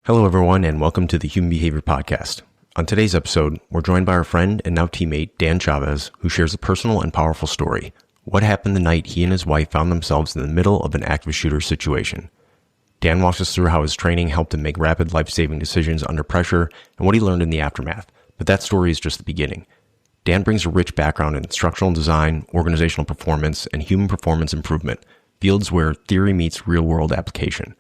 Hello, everyone, and welcome to the Human Behavior Podcast. On today's episode, we're joined by our friend and now teammate, Dan Chavez, who shares a personal and powerful story. What happened the night he and his wife found themselves in the middle of an active shooter situation? Dan walks us through how his training helped him make rapid life-saving decisions under pressure and what he learned in the aftermath. But that story is just the beginning. Dan brings a rich background in instructional design, organizational performance, and human performance improvement, fields where theory meets real-world application.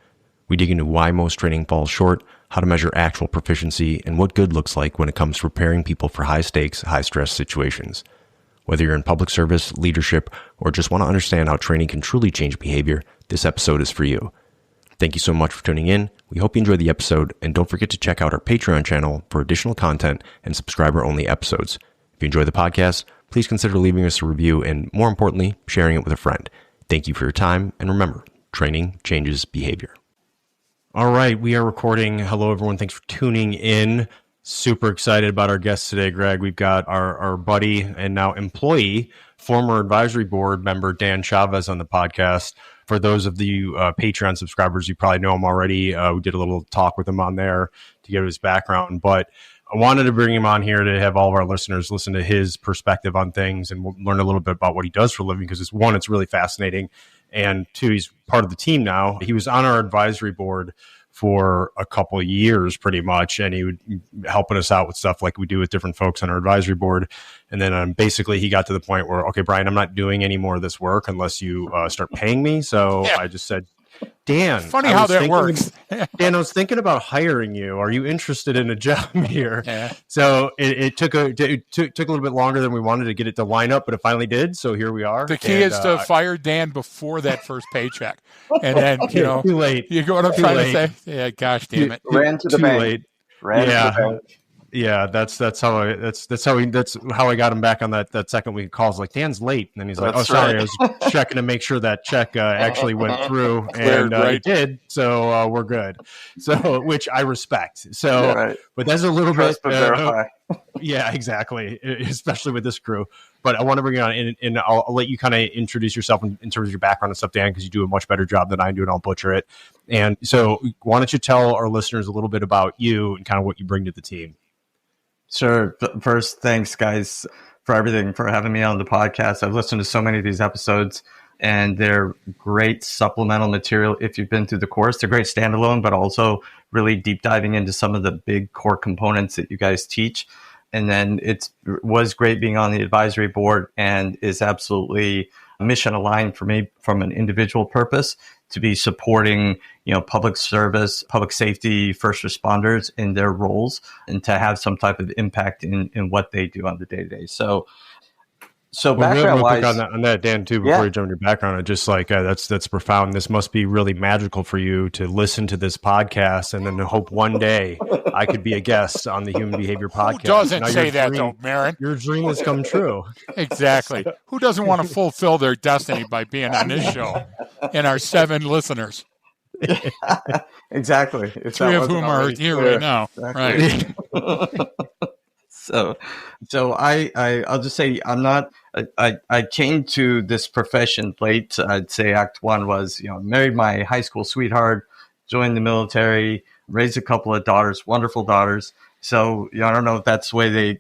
We dig into why most training falls short, how to measure actual proficiency, and what good looks like when it comes to preparing people for high-stakes, high-stress situations. Whether you're in public service, leadership, or just want to understand how training can truly change behavior, this episode is for you. Thank you so much for tuning in. We hope you enjoyed the episode, and don't forget to check out our Patreon channel for additional content and subscriber-only episodes. If you enjoy the podcast, please consider leaving us a review and, more importantly, sharing it with a friend. Thank you for your time, and remember, training changes behavior. All right, we are recording. Hello, everyone. Thanks for tuning in. Super excited about our guest today, Greg. We've got our buddy and now employee, former advisory board member, Dan Chavez on the podcast. For those of the Patreon subscribers, you probably know him already. We did a little talk with him on there to get his background, but I wanted to bring him on here to have all of our listeners listen to his perspective on things and learn a little bit about what he does for a living, because it's really fascinating. And two, he's part of the team now. He was on our advisory board for a couple of years pretty much, and he would helping us out with stuff like we do with different folks on our advisory board. And then basically he got to the point where, okay, Brian, I'm not doing any more of this work unless you start paying me. So yeah. I just said, Dan, funny how that works. Dan, I was thinking about hiring you. Are you interested in a job here? Yeah. So it took a little bit longer than we wanted to get it to line up, but it finally did. So here we are. The key is to fire Dan before that first paycheck, and then too late. You go what I'm trying to say? Yeah, gosh damn it! Ran to the bank. Ran to the bank. Yeah, that's how I got him back on that second week of calls. Like, Dan's late, and then he's like, "Oh, sorry, right. I was checking to make sure that check actually went through, and it did. So we're good. So, which I respect. So, yeah, right. But that's a little Trust bit. But verify. Yeah, exactly. Especially with this crew. But I want to bring you on, and I'll let you kind of introduce yourself in terms of your background and stuff, Dan, because you do a much better job than I do, and I'll butcher it. And so, why don't you tell our listeners a little bit about you and kind of what you bring to the team? Sure. First, thanks, guys, for everything, for having me on the podcast. I've listened to so many of these episodes, and they're great supplemental material if you've been through the course. They're great standalone, but also really deep diving into some of the big core components that you guys teach. And then it was great being on the advisory board, and is absolutely mission aligned for me from an individual purpose to be supporting, public service, public safety, first responders in their roles, and to have some type of impact in what they do on the day-to-day. So background wise, on that, Dan, too, before you jump into your background, just like that's profound. This must be really magical for you to listen to this podcast and then to hope one day I could be a guest on the Human Behavior Podcast. Who doesn't say that, though, Marin? Your dream has come true. Exactly. Who doesn't want to fulfill their destiny by being on this show and our 7 listeners? Exactly. 3 of whom are here right now. Exactly. Right. So I'll just say I came to this profession late. I'd say Act 1 was, married my high school sweetheart, joined the military, raised a couple of daughters, wonderful daughters. So, I don't know if that's the way they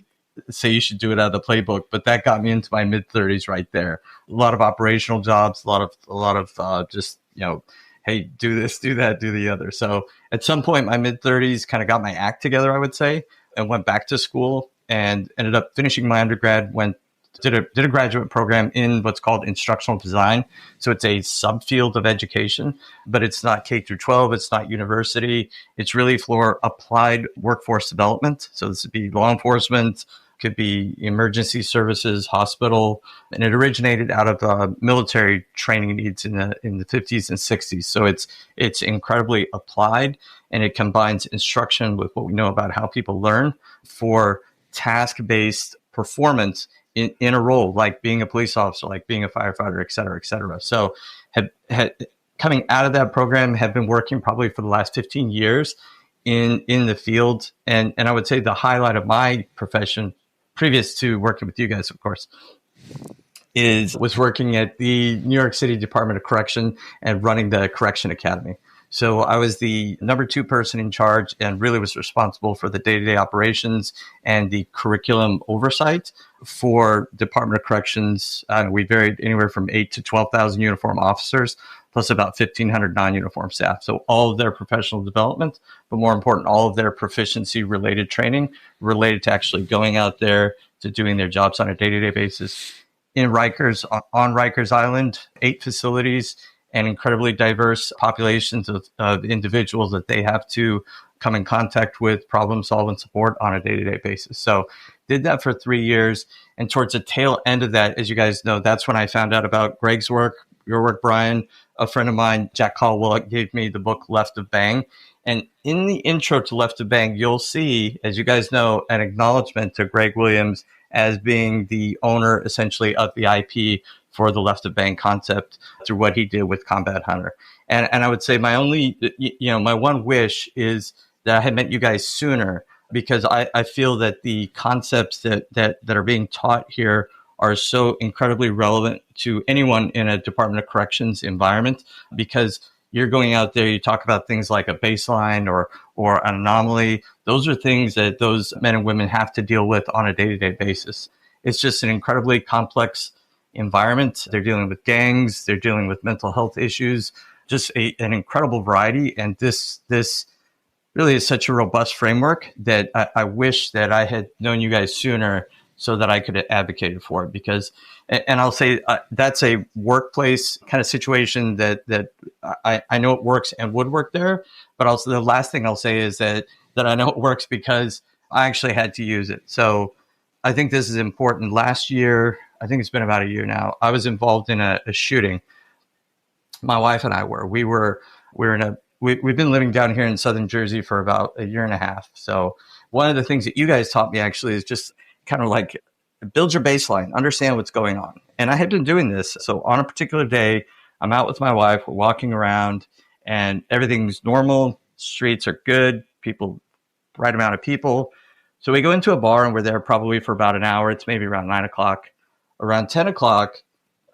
say you should do it out of the playbook, but that got me into my mid-30s right there. A lot of operational jobs, a lot of just, hey, do this, do that, do the other. So at some point, my mid-30s kind of got my act together, I would say, and went back to school and ended up finishing my undergrad, did a graduate program in what's called instructional design. So it's a subfield of education, but it's not K through 12. It's not university. It's really for applied workforce development. So this would be law enforcement, could be emergency services, hospital, and it originated out of military training needs in the 50s and 60s. So it's incredibly applied, and it combines instruction with what we know about how people learn for task-based performance in a role, like being a police officer, like being a firefighter, et cetera, et cetera. So coming out of that program, have been working probably for the last 15 years in the field. And I would say the highlight of my profession, previous to working with you guys, of course, was working at the New York City Department of Correction and running the Correction Academy. So I was the number 2 person in charge and really was responsible for the day-to-day operations and the curriculum oversight for Department of Corrections. We varied anywhere from 8 to 12,000 uniform officers, plus about 1,500 non-uniform staff. So all of their professional development, but more important, all of their proficiency-related training related to actually going out there to doing their jobs on a day-to-day basis. In Rikers, on Rikers Island, 8 facilities and incredibly diverse populations of individuals that they have to come in contact with, problem solve, and support on a day-to-day basis. So did that for 3 years. And towards the tail end of that, as you guys know, that's when I found out about Greg's work, your work, Brian. A friend of mine, Jack Caldwell, gave me the book Left of Bang. And in the intro to Left of Bang, you'll see, as you guys know, an acknowledgement to Greg Williams as being the owner, essentially, of the IP for the Left of Bang concept through what he did with Combat Hunter. And I would say my one wish is that I had met you guys sooner, because I feel that the concepts that are being taught here are so incredibly relevant to anyone in a Department of Corrections environment, because you're going out there, you talk about things like a baseline or an anomaly. Those are things that those men and women have to deal with on a day-to-day basis. It's just an incredibly complex environment. They're dealing with gangs, they're dealing with mental health issues, just an incredible variety. And this really is such a robust framework that I wish that I had known you guys sooner so that I could have advocated for it. Because, and I'll say that's a workplace kind of situation that I know it works and would work there. But also the last thing I'll say is that I know it works because I actually had to use it. So I think this is important. Last year, I think it's been about a year now, I was involved in a shooting. My wife and I were. We've been living down here in Southern Jersey for about a year and a half. So one of the things that you guys taught me actually is just kind of like build your baseline, understand what's going on. And I had been doing this. So on a particular day, I'm out with my wife, we're walking around and everything's normal. Streets are good. People, right amount of people. So we go into a bar and we're there probably for about an hour. It's maybe around 9 o'clock. Around 10 o'clock,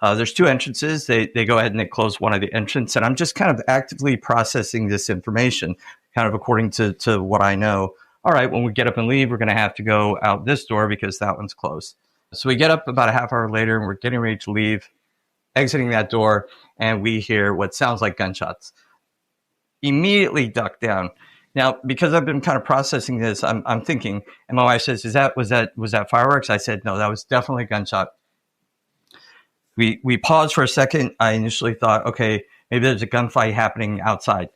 there's 2 entrances. They go ahead and they close one of the entrances. And I'm just kind of actively processing this information, kind of according to what I know. All right, when we get up and leave, we're going to have to go out this door because that one's closed. So we get up about a half hour later and we're getting ready to leave, exiting that door, and we hear what sounds like gunshots. Immediately duck down. Now, because I've been kind of processing this, I'm thinking, and my wife says, was that fireworks? I said, no, that was definitely a gunshot. We paused for a second. I initially thought, okay, maybe there's a gunfight happening outside.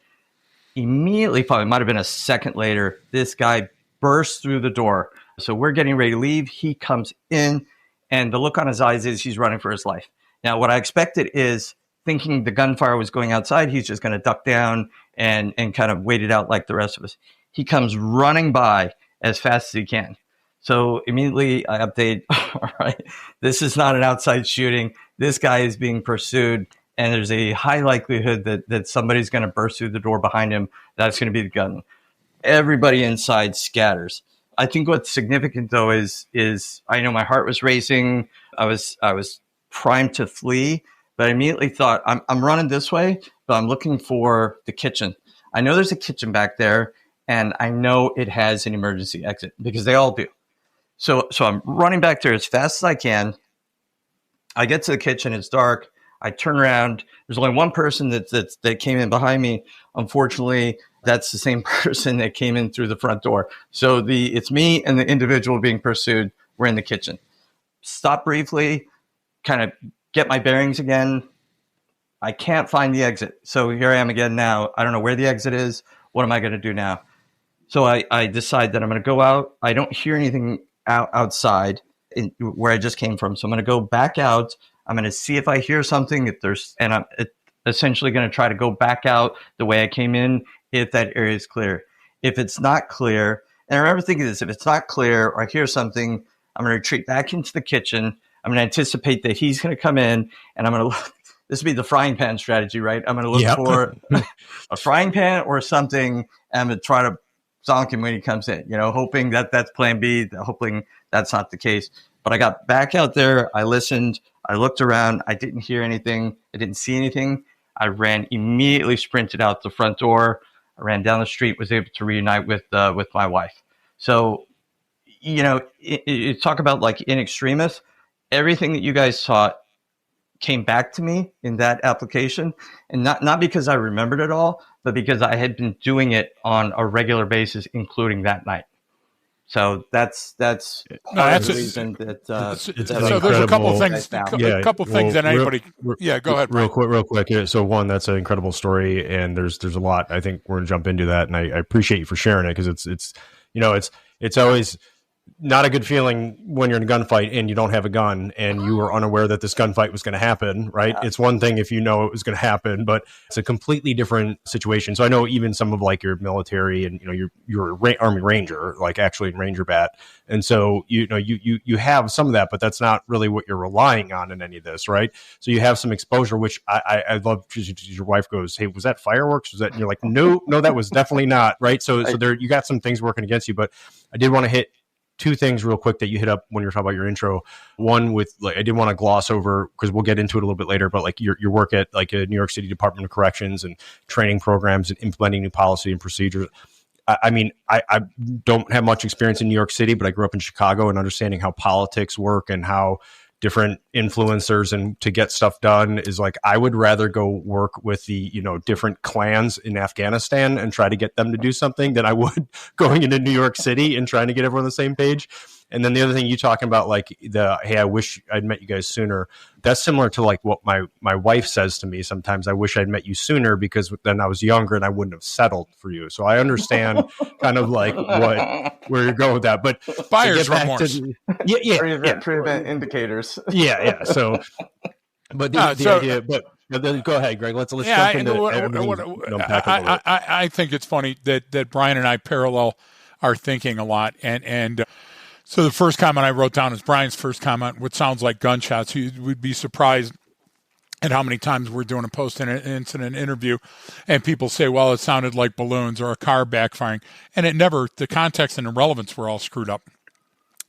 Immediately, probably might have been a second later, this guy bursts through the door. So we're getting ready to leave. He comes in, and the look on his eyes is he's running for his life. Now, what I expected is, thinking the gunfire was going outside, he's just going to duck down and kind of wait it out like the rest of us. He comes running by as fast as he can. So immediately I update, all right, this is not an outside shooting. This guy is being pursued, and there's a high likelihood that somebody's going to burst through the door behind him. That's going to be the gun. Everybody inside scatters. I think what's significant, though, is I know my heart was racing. I was primed to flee, but I immediately thought, I'm running this way, but I'm looking for the kitchen. I know there's a kitchen back there, and I know it has an emergency exit because they all do. So I'm running back there as fast as I can. I get to the kitchen. It's dark. I turn around. There's only one person that came in behind me. Unfortunately, that's the same person that came in through the front door. So it's me and the individual being pursued. We're in the kitchen. Stop briefly, kind of get my bearings again. I can't find the exit. So here I am again now. I don't know where the exit is. What am I going to do now? So I decide that I'm going to go out. I don't hear anything outside where I just came from. So I'm going to go back out. I'm going to see if I hear something. I'm essentially going to try to go back out the way I came in if that area is clear. If it's not clear, and I remember thinking this, if it's not clear or I hear something, I'm going to retreat back into the kitchen. I'm going to anticipate that he's going to come in, and I'm going to look. This would be the frying pan strategy, right? I'm going to look for a frying pan or something, and I'm going to try to zonk him when he comes in, hoping that that's plan B, hoping that's not the case. But I got back out there. I listened. I looked around. I didn't hear anything. I didn't see anything. I ran immediately, sprinted out the front door. I ran down the street, was able to reunite with my wife. So, you talk about like in extremis, everything that you guys taught came back to me in that application, and not because I remembered it all, but because I had been doing it on a regular basis, including that night. So that's part of the reason that. So there's a couple of things. That anybody. Go ahead. Real quick. So one, that's an incredible story, and there's a lot. I think we're gonna jump into that, and I appreciate you for sharing it, because it's always not a good feeling when you're in a gunfight and you don't have a gun and you were unaware that this gunfight was going to happen, right? Yeah. It's one thing if you know it was going to happen, but it's a completely different situation. So I know even some of like your military and, you're Army Ranger, like actually in Ranger Bat. And so, you have some of that, but that's not really what you're relying on in any of this, right? So you have some exposure, which I love. Your wife goes, "Hey, was that fireworks? Was that?" And you're like, no, that was definitely not, right? So there, you got some things working against you, but I did want to hit two things real quick that you hit up when you were talking about your intro. One with, like, I didn't want to gloss over, because we'll get into it a little bit later, but like your work at like a New York City Department of Corrections and training programs and implementing new policy and procedures. I mean, I don't have much experience in New York City, but I grew up in Chicago, and understanding how politics work and how different influencers and to get stuff done is like, I would rather go work with the, different clans in Afghanistan and try to get them to do something than I would going into New York City and trying to get everyone on the same page. And then the other thing you talking about, like hey, I wish I'd met you guys sooner. That's similar to like what my wife says to me sometimes. I wish I'd met you sooner, because then I was younger and I wouldn't have settled for you. So I understand kind of like where you're going with that. But buyer's remorse. Prevent indicators. Yeah. So, but the idea, but go ahead, Greg. Let's jump into I think it's funny that Brian and I parallel our thinking a lot, and so the first comment I wrote down is Brian's first comment, what sounds like gunshots. You would be surprised at how many times we're doing a post-incident interview and people say, well, it sounded like balloons or a car backfiring. And the context and the relevance were all screwed up.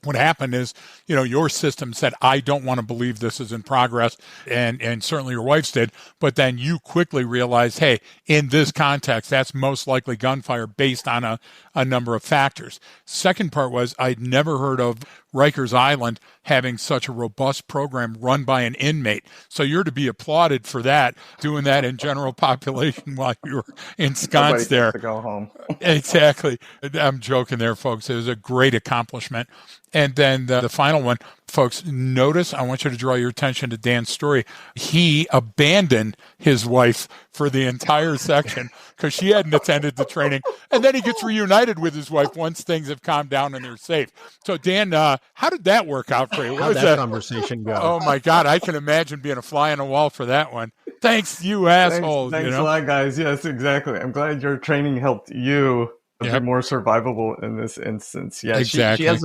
What happened is, your system said, I don't want to believe this is in progress, and certainly your wife's did, but then you quickly realized, hey, in this context, that's most likely gunfire based on a number of factors. Second part was, I'd never heard of Rikers Island having such a robust program run by an inmate. So you're to be applauded for that, doing that in general population while you were ensconced there. To go home. Exactly. I'm joking there, folks. It was a great accomplishment. And then the final one, folks, notice, I want you to draw your attention to Dan's story. He abandoned his wife for the entire section because she hadn't attended the training. And then he gets reunited with his wife once things have calmed down and they're safe. So, Dan, how did that work out for you? How did that conversation go? Oh, my God. I can imagine being a fly on the wall for that one. Thanks, you assholes. Thanks a lot, guys. Yes, exactly. I'm glad your training helped you be more survivable in this instance. Yeah, exactly. She has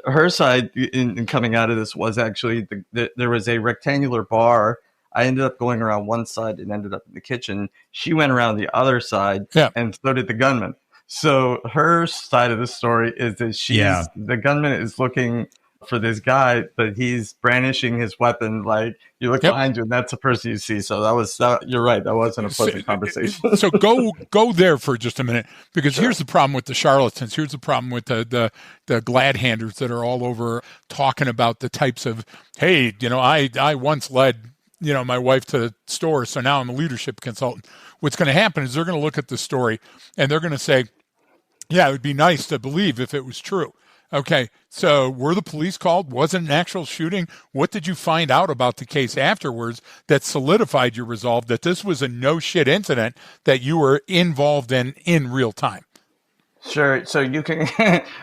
her side in coming out of this was actually there was a rectangular bar. I ended up going around one side and ended up in the kitchen. She went around the other side, and so did the gunman. So her side of the story is that the gunman is looking for this guy, but he's brandishing his weapon. Like, you look behind you, and that's the person you see. So you're right. That wasn't a pleasant conversation. So go there for just a minute, because here's the problem with the charlatans. Here's the problem with the glad handers that are all over talking about the types of, hey, I once led my wife to the store, so now I'm a leadership consultant. What's going to happen is they're going to look at the story and they're going to say, yeah, it would be nice to believe if it was true. Okay, so were the police called? Was it an actual shooting? What did you find out about the case afterwards that solidified your resolve that this was a no-shit incident that you were involved in real time? Sure. So you can,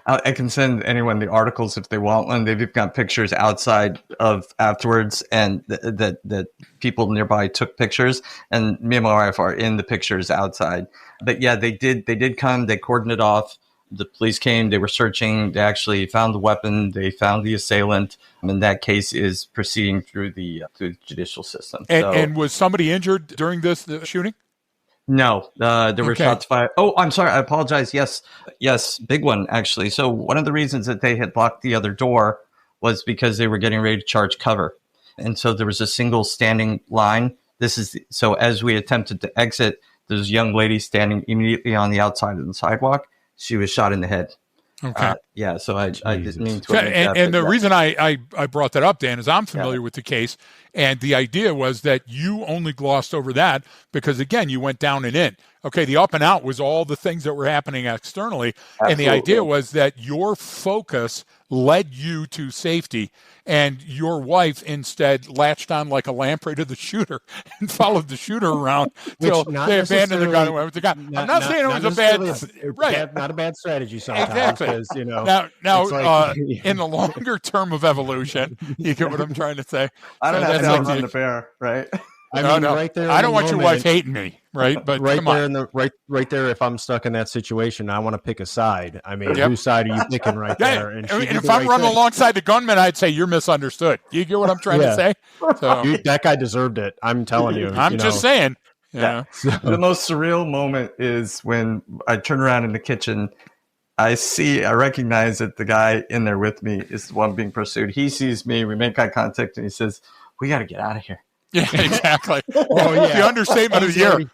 I can send anyone the articles if they want one. They've got pictures outside of afterwards, and that people nearby took pictures, and me and my wife are in the pictures outside. But yeah, they did come, they cordoned it off. The police came, they were searching, they actually found the weapon, they found the assailant, and that case is proceeding through the judicial system. And was somebody injured during this shooting? No, there were shots fired. Oh, I'm sorry, I apologize. Yes, big one, actually. So one of the reasons that they had locked the other door was because they were getting ready to charge cover. And so there was a single standing line So as we attempted to exit, there's a young lady standing immediately on the outside of the sidewalk. She was shot in the head. Okay. Yeah, so I didn't mean to. So, and the reason I brought that up, Dan, is I'm familiar with the case, and the idea was that you only glossed over that because, again, you went down and in. Okay, the up and out was all the things that were happening externally, and the idea was that your focus led you to safety, and your wife instead latched on like a lamprey to the shooter and followed the shooter around until they abandoned the gun and went with the gun. I'm not saying it was a bad, not a bad strategy sometimes. Exactly. You know, now in the longer term of evolution, you get what I'm trying to say. I don't have to outrun the bear, right? Right there. I don't want your wife hating me, right? But right there right there. If I'm stuck in that situation, I want to pick a side. I mean, whose side are you picking right there? And if I'm running alongside the gunman, I'd say you're misunderstood. You get what I'm trying to say? So, that guy deserved it. I'm telling you. I'm just saying. Yeah. The most surreal moment is when I turn around in the kitchen. I recognize that the guy in there with me is the one being pursued. He sees me. We make eye contact, and he says, "We got to get out of here." Yeah, exactly. The understatement of the year.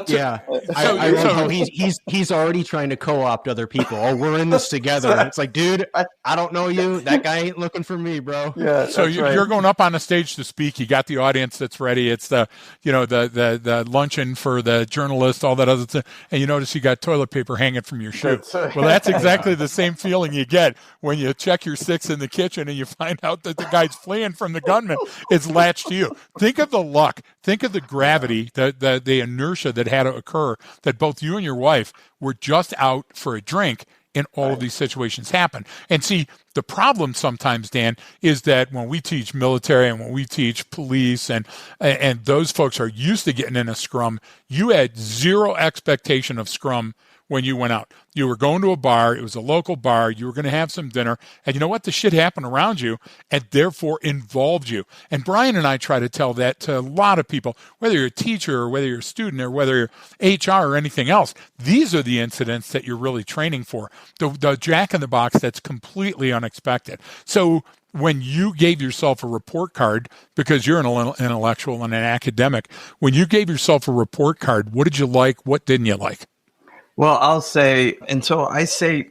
Yeah, I love how he's already trying to co-opt other people. Oh, we're in this together. It's like, dude, I don't know you. That guy ain't looking for me, bro. Yeah. So you're going up on the stage to speak. You got the audience that's ready. It's the luncheon for the journalist, all that other thing, and you notice you got toilet paper hanging from your shoe. Well, that's exactly the same feeling you get when you check your sticks in the kitchen and you find out that the guy's fleeing from the gunman is latched to you. Think of the luck. Think of the gravity, the inertia that had to occur, that both you and your wife were just out for a drink and all of these situations happen. And see, the problem sometimes, Dan, is that when we teach military and when we teach police and those folks are used to getting in a scrum, you had zero expectation of scrum when you went out. You were going to a bar. It was a local bar. You were going to have some dinner. And you know what? The shit happened around you and therefore involved you. And Brian and I try to tell that to a lot of people, whether you're a teacher or whether you're a student or whether you're HR or anything else. These are the incidents that you're really training for. The jack in the box that's completely unexpected. So when you gave yourself a report card, because you're an intellectual and an academic, when you gave yourself a report card, what did you like? What didn't you like? Well, I'll say, and so I say,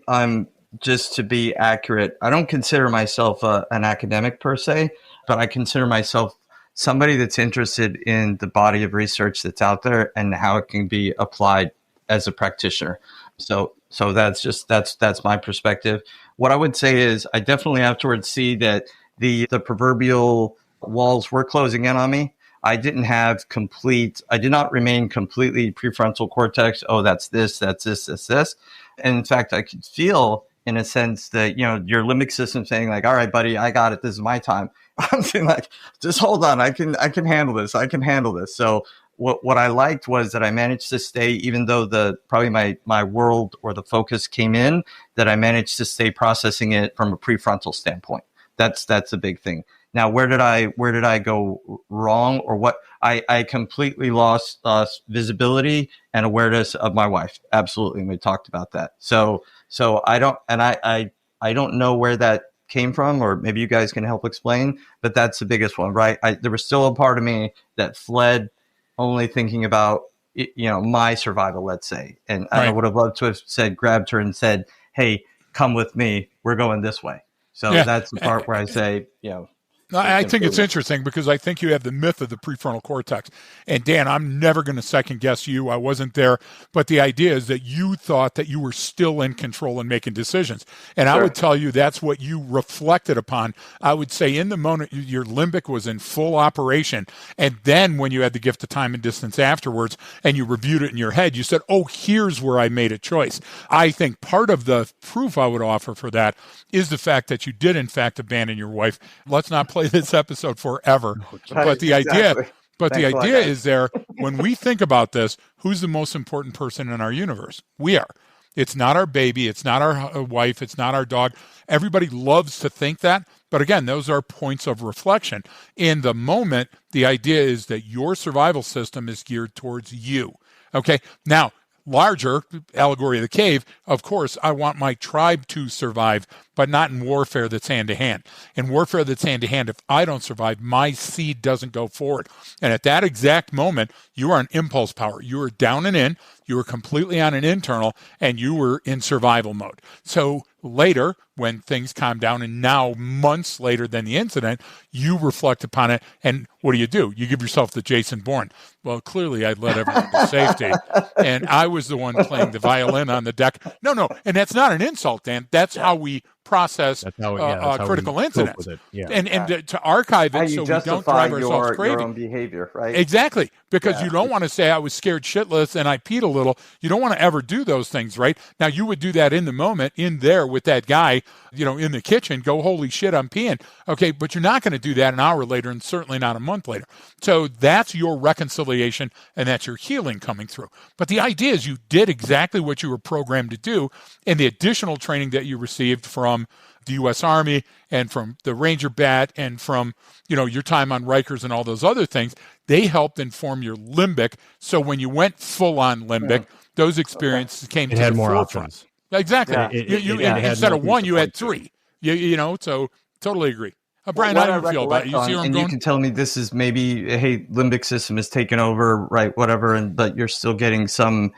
just to be accurate, I don't consider myself an academic per se, but I consider myself somebody that's interested in the body of research that's out there and how it can be applied as a practitioner. So that's my perspective. What I would say is I definitely afterwards see that the proverbial walls were closing in on me. I did not remain completely prefrontal cortex. Oh, that's this. And in fact, I could feel in a sense that, your limbic system saying like, all right, buddy, I got it. This is my time. I'm saying like, just hold on. I can handle this. So what I liked was that I managed to stay, even though probably my world or the focus came in, that I managed to stay processing it from a prefrontal standpoint. That's a big thing. Now, where did I go wrong, or what? I completely lost visibility and awareness of my wife. Absolutely, and we talked about that. So I don't know where that came from, or maybe you guys can help explain. But that's the biggest one, right? There was still a part of me that fled, only thinking about my survival, let's say. And I would have loved to have grabbed her and said, "Hey, come with me. We're going this way." So that's the part where I say, I think it's interesting because I think you have the myth of the prefrontal cortex. And Dan, I'm never going to second guess you. I wasn't there. But the idea is that you thought that you were still in control and making decisions. And I would tell you that's what you reflected upon. I would say in the moment, your limbic was in full operation. And then when you had the gift of time and distance afterwards and you reviewed it in your head, you said, oh, here's where I made a choice. I think part of the proof I would offer for that is the fact that you did, in fact, abandon your wife. Let's not play this episode forever. But the idea is there, when we think about this, who's the most important person in our universe? We are. It's not our baby. It's not our wife. It's not our dog. Everybody loves to think that. But again, those are points of reflection. In the moment, the idea is that your survival system is geared towards you. Okay. Now, larger, allegory of the cave, of course, I want my tribe to survive, but not in warfare that's hand-to-hand. In warfare that's hand-to-hand, if I don't survive, my seed doesn't go forward. And at that exact moment, you are on impulse power. You are down and in, you were completely on an internal, and you were in survival mode. So later, when things calm down, and now months later than the incident, you reflect upon it, and what do? You give yourself the Jason Bourne. Well, clearly I'd led everyone to safety, and I was the one playing the violin on the deck. No, and that's not an insult, Dan. That's how we process critical incidents. And to archive it so we don't drive ourselves crazy. Your own behavior, right? Exactly, because you don't want to say I was scared shitless and I peed a little. You don't want to ever do those things, right? Now, you would do that in the moment, in there with that guy, in the kitchen, go, holy shit, I'm peeing. Okay, but you're not going to do that an hour later and certainly not a month later. So that's your reconciliation and that's your healing coming through. But the idea is you did exactly what you were programmed to do, and the additional training that you received from the U.S. Army and from the Ranger Bat and from, your time on Rikers and all those other things, they helped inform your limbic. So when you went full on limbic, those experiences came to the forefront. Options. Exactly. Yeah. Instead of one, you had three. So totally agree. Brian, how do you feel about it? You see where I'm going? You can tell me this is maybe, hey, limbic system is taken over, right, whatever, but you're still getting some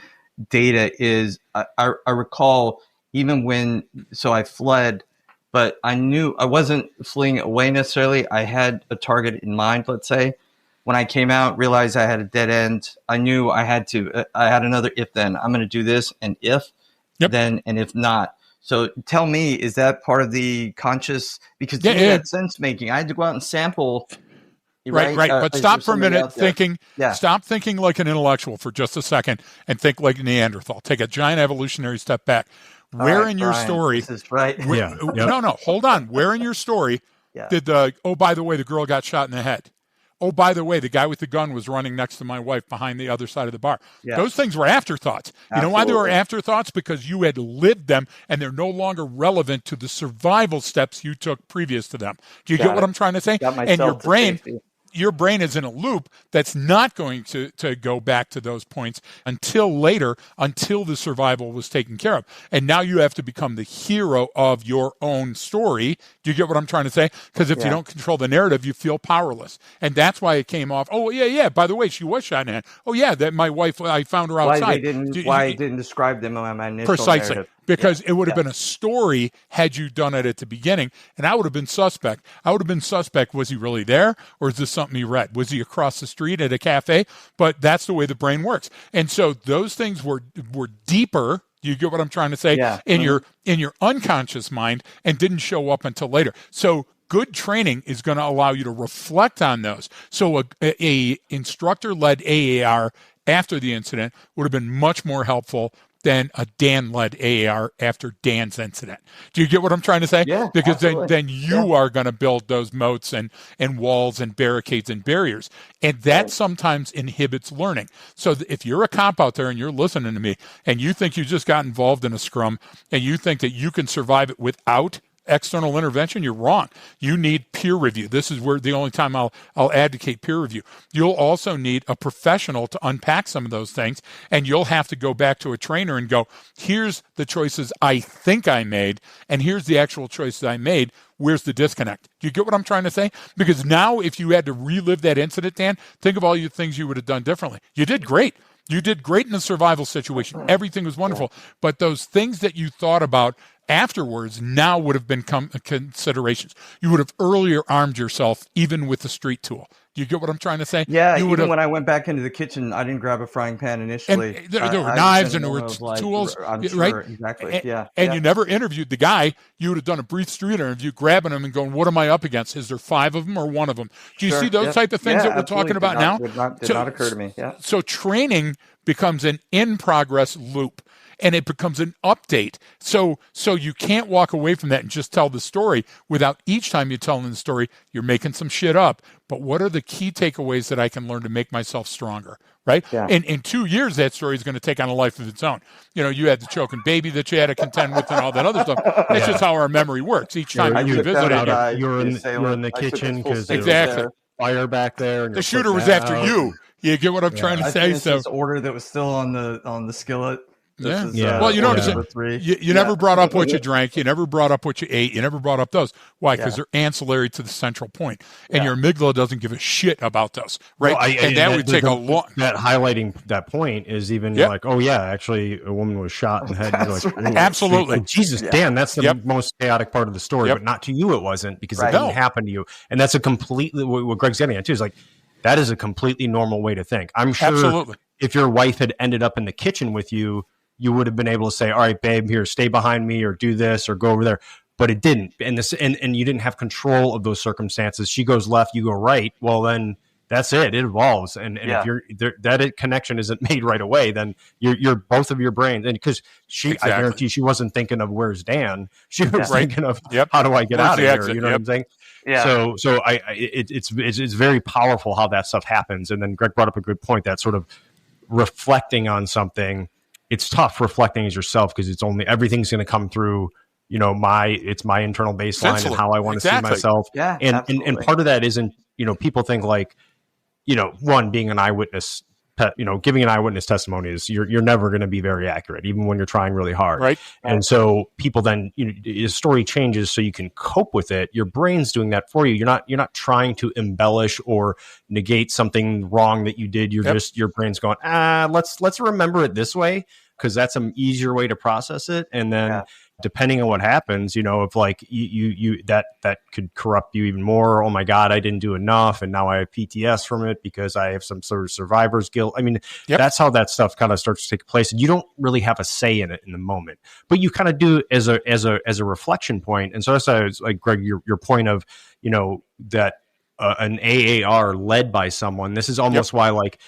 data. I recall even so I fled, but I knew I wasn't fleeing away necessarily. I had a target in mind, let's say. When I came out, realized I had a dead end. I knew I had another if then. I'm going to do this, and if, then, and if not. So tell me, is that part of the conscious? Because to me, that's sense making. I had to go out and sample. Right. But stop for a minute thinking. Yeah. Stop thinking like an intellectual for just a second and think like Neanderthal. Take a giant evolutionary step back. Where in your story? This is right. No, hold on. Where in your story did by the way, the girl got shot in the head? Oh, by the way, the guy with the gun was running next to my wife behind the other side of the bar. Yeah. Those things were afterthoughts. Absolutely. You know why they were afterthoughts? Because you had lived them, and they're no longer relevant to the survival steps you took previous to them. Do you get what I'm trying to say? And your brain is in a loop that's not going to go back to those points until later, until the survival was taken care of. And now you have to become the hero of your own story. Do you get what I'm trying to say? Because if you don't control the narrative, you feel powerless. And that's why it came off. Oh, yeah. By the way, she was shot in the head. Oh, yeah, that my wife, I found her outside. Why I didn't describe them on my initial precisely. narrative. Because it would have been a story had you done it at the beginning, and I would have been suspect. Was he really there, or is this something he read? Was he across the street at a cafe? But that's the way the brain works. And so those things were deeper. You get what I'm trying to say? Yeah. In your unconscious mind, and didn't show up until later. So good training is going to allow you to reflect on those. So a instructor-led AAR after the incident would have been much more helpful than a Dan-led AAR after Dan's incident. Do you get what I'm trying to say? Yeah, because then you are going to build those moats and walls and barricades and barriers. And that sometimes inhibits learning. So if you're a cop out there and you're listening to me and you think you just got involved in a scrum and you think that you can survive it without external intervention, you're wrong. You need peer review. This is where the only time I'll advocate peer review. You'll also need a professional to unpack some of those things, and you'll have to go back to a trainer and go, here's the choices I think I made, and here's the actual choices I made. Where's the disconnect? Do you get what I'm trying to say? Because now if you had to relive that incident, Dan, think of all the things you would have done differently. You did great. You did great in the survival situation. Everything was wonderful. But those things that you thought about afterwards now would have been considerations. You would have earlier armed yourself even with the street tool. Do you get what I'm trying to say? Yeah, even when I went back into the kitchen, I didn't grab a frying pan initially. And there were knives and there were tools, right? Exactly, And you never interviewed the guy. You would have done a brief street interview, grabbing him and going, what am I up against? Is there 5 of them or 1 of them? Do you see those type of things that we're talking about now? Did not occur to me, So training becomes an in-progress loop. And it becomes an update. So you can't walk away from that and just tell the story without each time you're telling the story, you're making some shit up. But what are the key takeaways that I can learn to make myself stronger, right? Yeah. In 2 years, that story is going to take on a life of its own. You had the choking baby that you had to contend with and all that other stuff. That's just how our memory works. Each time you revisit it. You're in the kitchen because exactly. fire back there. And the shooter was after you. You get what I'm trying to I say? think it's this order that was still on the skillet. Yeah. Is, Well, you notice you never brought up what you drank. You never brought up what you ate. You never brought up those. Why? Because they're ancillary to the central point. And your amygdala doesn't give a shit about those, right? Well, and that would take a long... That highlighting that point is even like, oh, yeah, actually, a woman was shot in the head. You're like, right. Absolutely. Jesus, Dan, that's the most chaotic part of the story. But not to you it wasn't, because it didn't happen to you. And that's a completely... What Greg's getting at, too, is like, that is a completely normal way to think. I'm sure if your wife had ended up in the kitchen with you, you would have been able to say, all right, babe, here, stay behind me or do this or go over there. But it didn't. And you didn't have control of those circumstances. She goes left, you go right. Well, then that's it. It evolves. And if that connection isn't made right away, then you're both of your brains. And because I guarantee she wasn't thinking of where's Dan. She was thinking of how do I get out of here? You know what I'm saying? Yeah. So it's very powerful how that stuff happens. And then Greg brought up a good point, that sort of reflecting on something. It's tough reflecting as yourself, because everything's going to come through, it's my internal baseline and how I want to see myself. Yeah. And part of that isn't, people think like, one, being an eyewitness, giving an eyewitness testimony is you're never going to be very accurate, even when you're trying really hard. Right. And so people then, your story changes so you can cope with it. Your brain's doing that for you. You're not trying to embellish or negate something wrong that you did. You're just, your brain's going, let's remember it this way, because that's an easier way to process it. And then depending on what happens, if like you that could corrupt you even more. Oh my God, I didn't do enough, and now I have PTS from it because I have some sort of survivor's guilt. I mean, that's how that stuff kind of starts to take place, and you don't really have a say in it in the moment, but you kind of do as a reflection point. And so that's like, Greg, your point of that an AAR led by someone. This is almost why, like,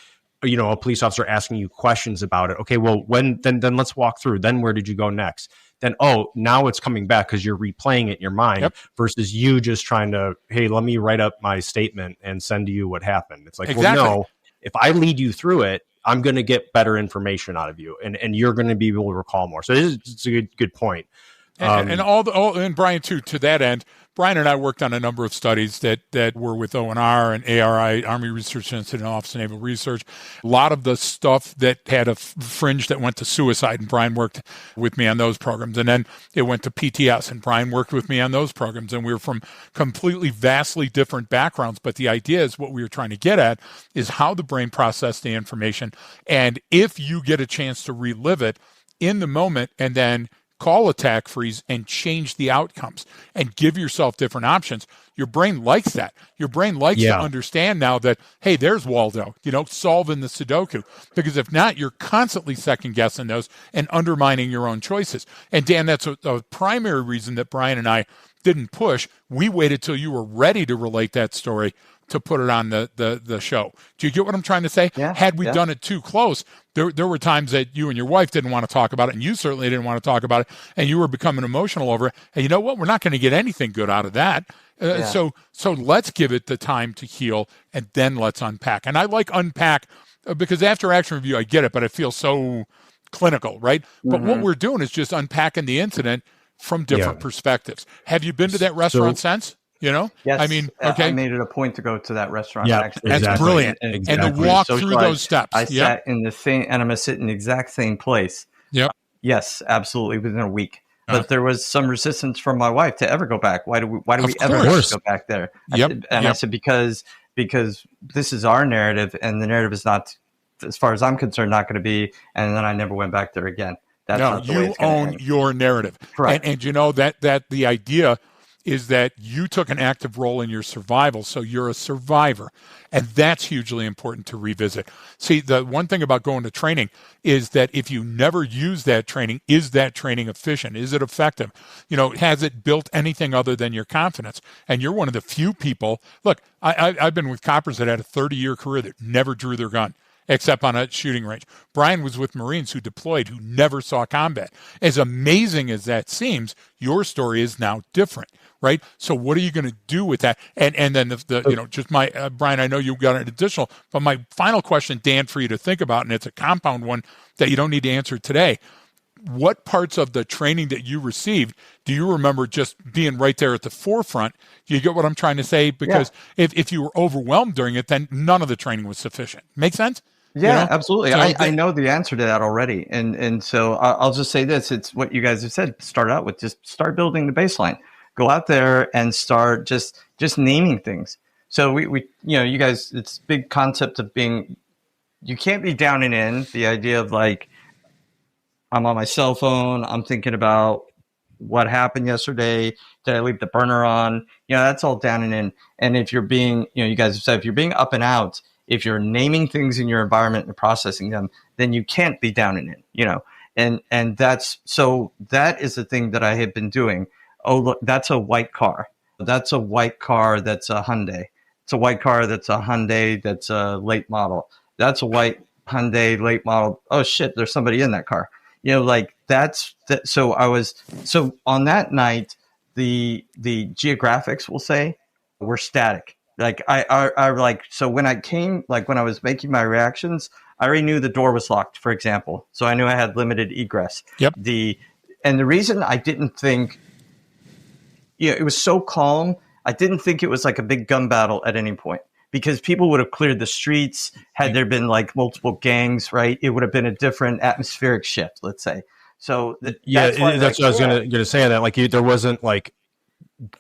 a police officer asking you questions about it. Okay, well, then let's walk through. Then where did you go next? Then, now it's coming back because you're replaying it in your mind versus you just trying to, hey, let me write up my statement and send to you what happened. It's like, well, no, if I lead you through it, I'm going to get better information out of you, and you're going to be able to recall more. So it's a good point. And Brian, too, to that end, Brian and I worked on a number of studies that were with ONR and ARI, Army Research Institute, and Office of Naval Research. A lot of the stuff that had a fringe that went to suicide, and Brian worked with me on those programs. And then it went to PTS, and Brian worked with me on those programs. And we were from completely, vastly different backgrounds. But the idea is, what we were trying to get at is how the brain processed the information. And if you get a chance to relive it in the moment and then call attack freeze and change the outcomes and give yourself different options, your brain likes that. Your brain likes to understand now that, hey, there's Waldo, solving the Sudoku. Because if not, you're constantly second guessing those and undermining your own choices. And Dan, that's a primary reason that Brian and I didn't push. We waited till you were ready to relate that story to put it on the show. Do you get what I'm trying to say? Yeah, Had we done it too close, there were times that you and your wife didn't want to talk about it, and you certainly didn't want to talk about it, and you were becoming emotional over it. And you know what? We're not going to get anything good out of that. So let's give it the time to heal, and then let's unpack. And I like unpack because after action review, I get it, but it feels so clinical, right? Mm-hmm. But what we're doing is just unpacking the incident from different perspectives. Have you been to that restaurant since? Yes. I mean, okay. I made it a point to go to that restaurant. Yeah, actually. That's brilliant. And to walk through those steps. I sat in the same, and I'm going to sit in the exact same place. Yep. Yes, absolutely, within a week. But there was some resistance from my wife to ever go back. Why do we ever go back there? I said, because this is our narrative, and the narrative is not, as far as I'm concerned, not going to be. And then I never went back there again. That's not the way it's gonna own end. Your narrative. Correct. And that the idea is that you took an active role in your survival, so you're a survivor. And that's hugely important to revisit. See, the one thing about going to training is that if you never use that training, is that training efficient? Is it effective? Has it built anything other than your confidence? And you're one of the few people. Look, I've been with coppers that had a 30-year career that never drew their gun, except on a shooting range. Brian was with Marines who deployed, who never saw combat. As amazing as that seems, your story is now different, right? So what are you going to do with that? And then just my, Brian, I know you've got an additional, but my final question, Dan, for you to think about, and it's a compound one that you don't need to answer today. what parts of the training that you received do you remember just being right there at the forefront? Do you get what I'm trying to say? Because if you were overwhelmed during it, then none of the training was sufficient. Make sense? Yeah, absolutely. So I know the answer to that already. And so I'll just say this. It's what you guys have said. Start out with just start building the baseline. Go out there and start just naming things. So we you guys, it's big concept of being, you can't be down and in. The idea of like, I'm on my cell phone. I'm thinking about what happened yesterday. Did I leave the burner on? That's all down and in. And if you're being, you guys have said, if you're being up and out, if you're naming things in your environment and processing them, then you can't be down and in, and that is the thing that I have been doing. Oh, look, that's a white car. That's a white car. That's a Hyundai. It's a white car. That's a Hyundai. That's a late model. That's a white Hyundai late model. Oh shit, there's somebody in that car. Like that's that. So on that night, the geographics, we'll say, were static. Like I like, so when I came, like when I was making my reactions, I already knew the door was locked, for example. So I knew I had limited egress. Yep. And the reason I didn't think, it was so calm. I didn't think it was like a big gun battle at any point, because people would have cleared the streets. Had there been like multiple gangs, right? It would have been a different atmospheric shift, let's say. So that's what I was going to say. That like there wasn't like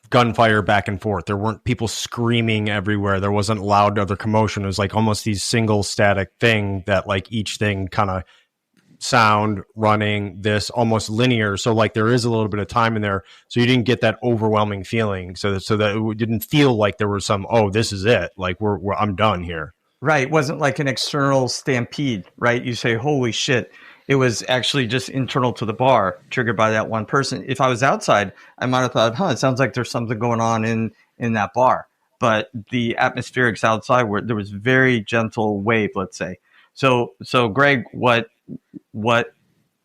gunfire back and forth. There weren't people screaming everywhere. There wasn't loud other commotion. It was like almost these single static thing that like each thing kind of sound running this almost linear. So like there is a little bit of time in there. So you didn't get that overwhelming feeling. So that it didn't feel like there was some, oh, this is it. Like I'm done here. Right. It wasn't like an external stampede, right? You say, holy shit. It was actually just internal to the bar, triggered by that one person. If I was outside, I might have thought, it sounds like there's something going on in that bar. But the atmospherics outside, where there was very gentle wave, let's say. So Greg, what,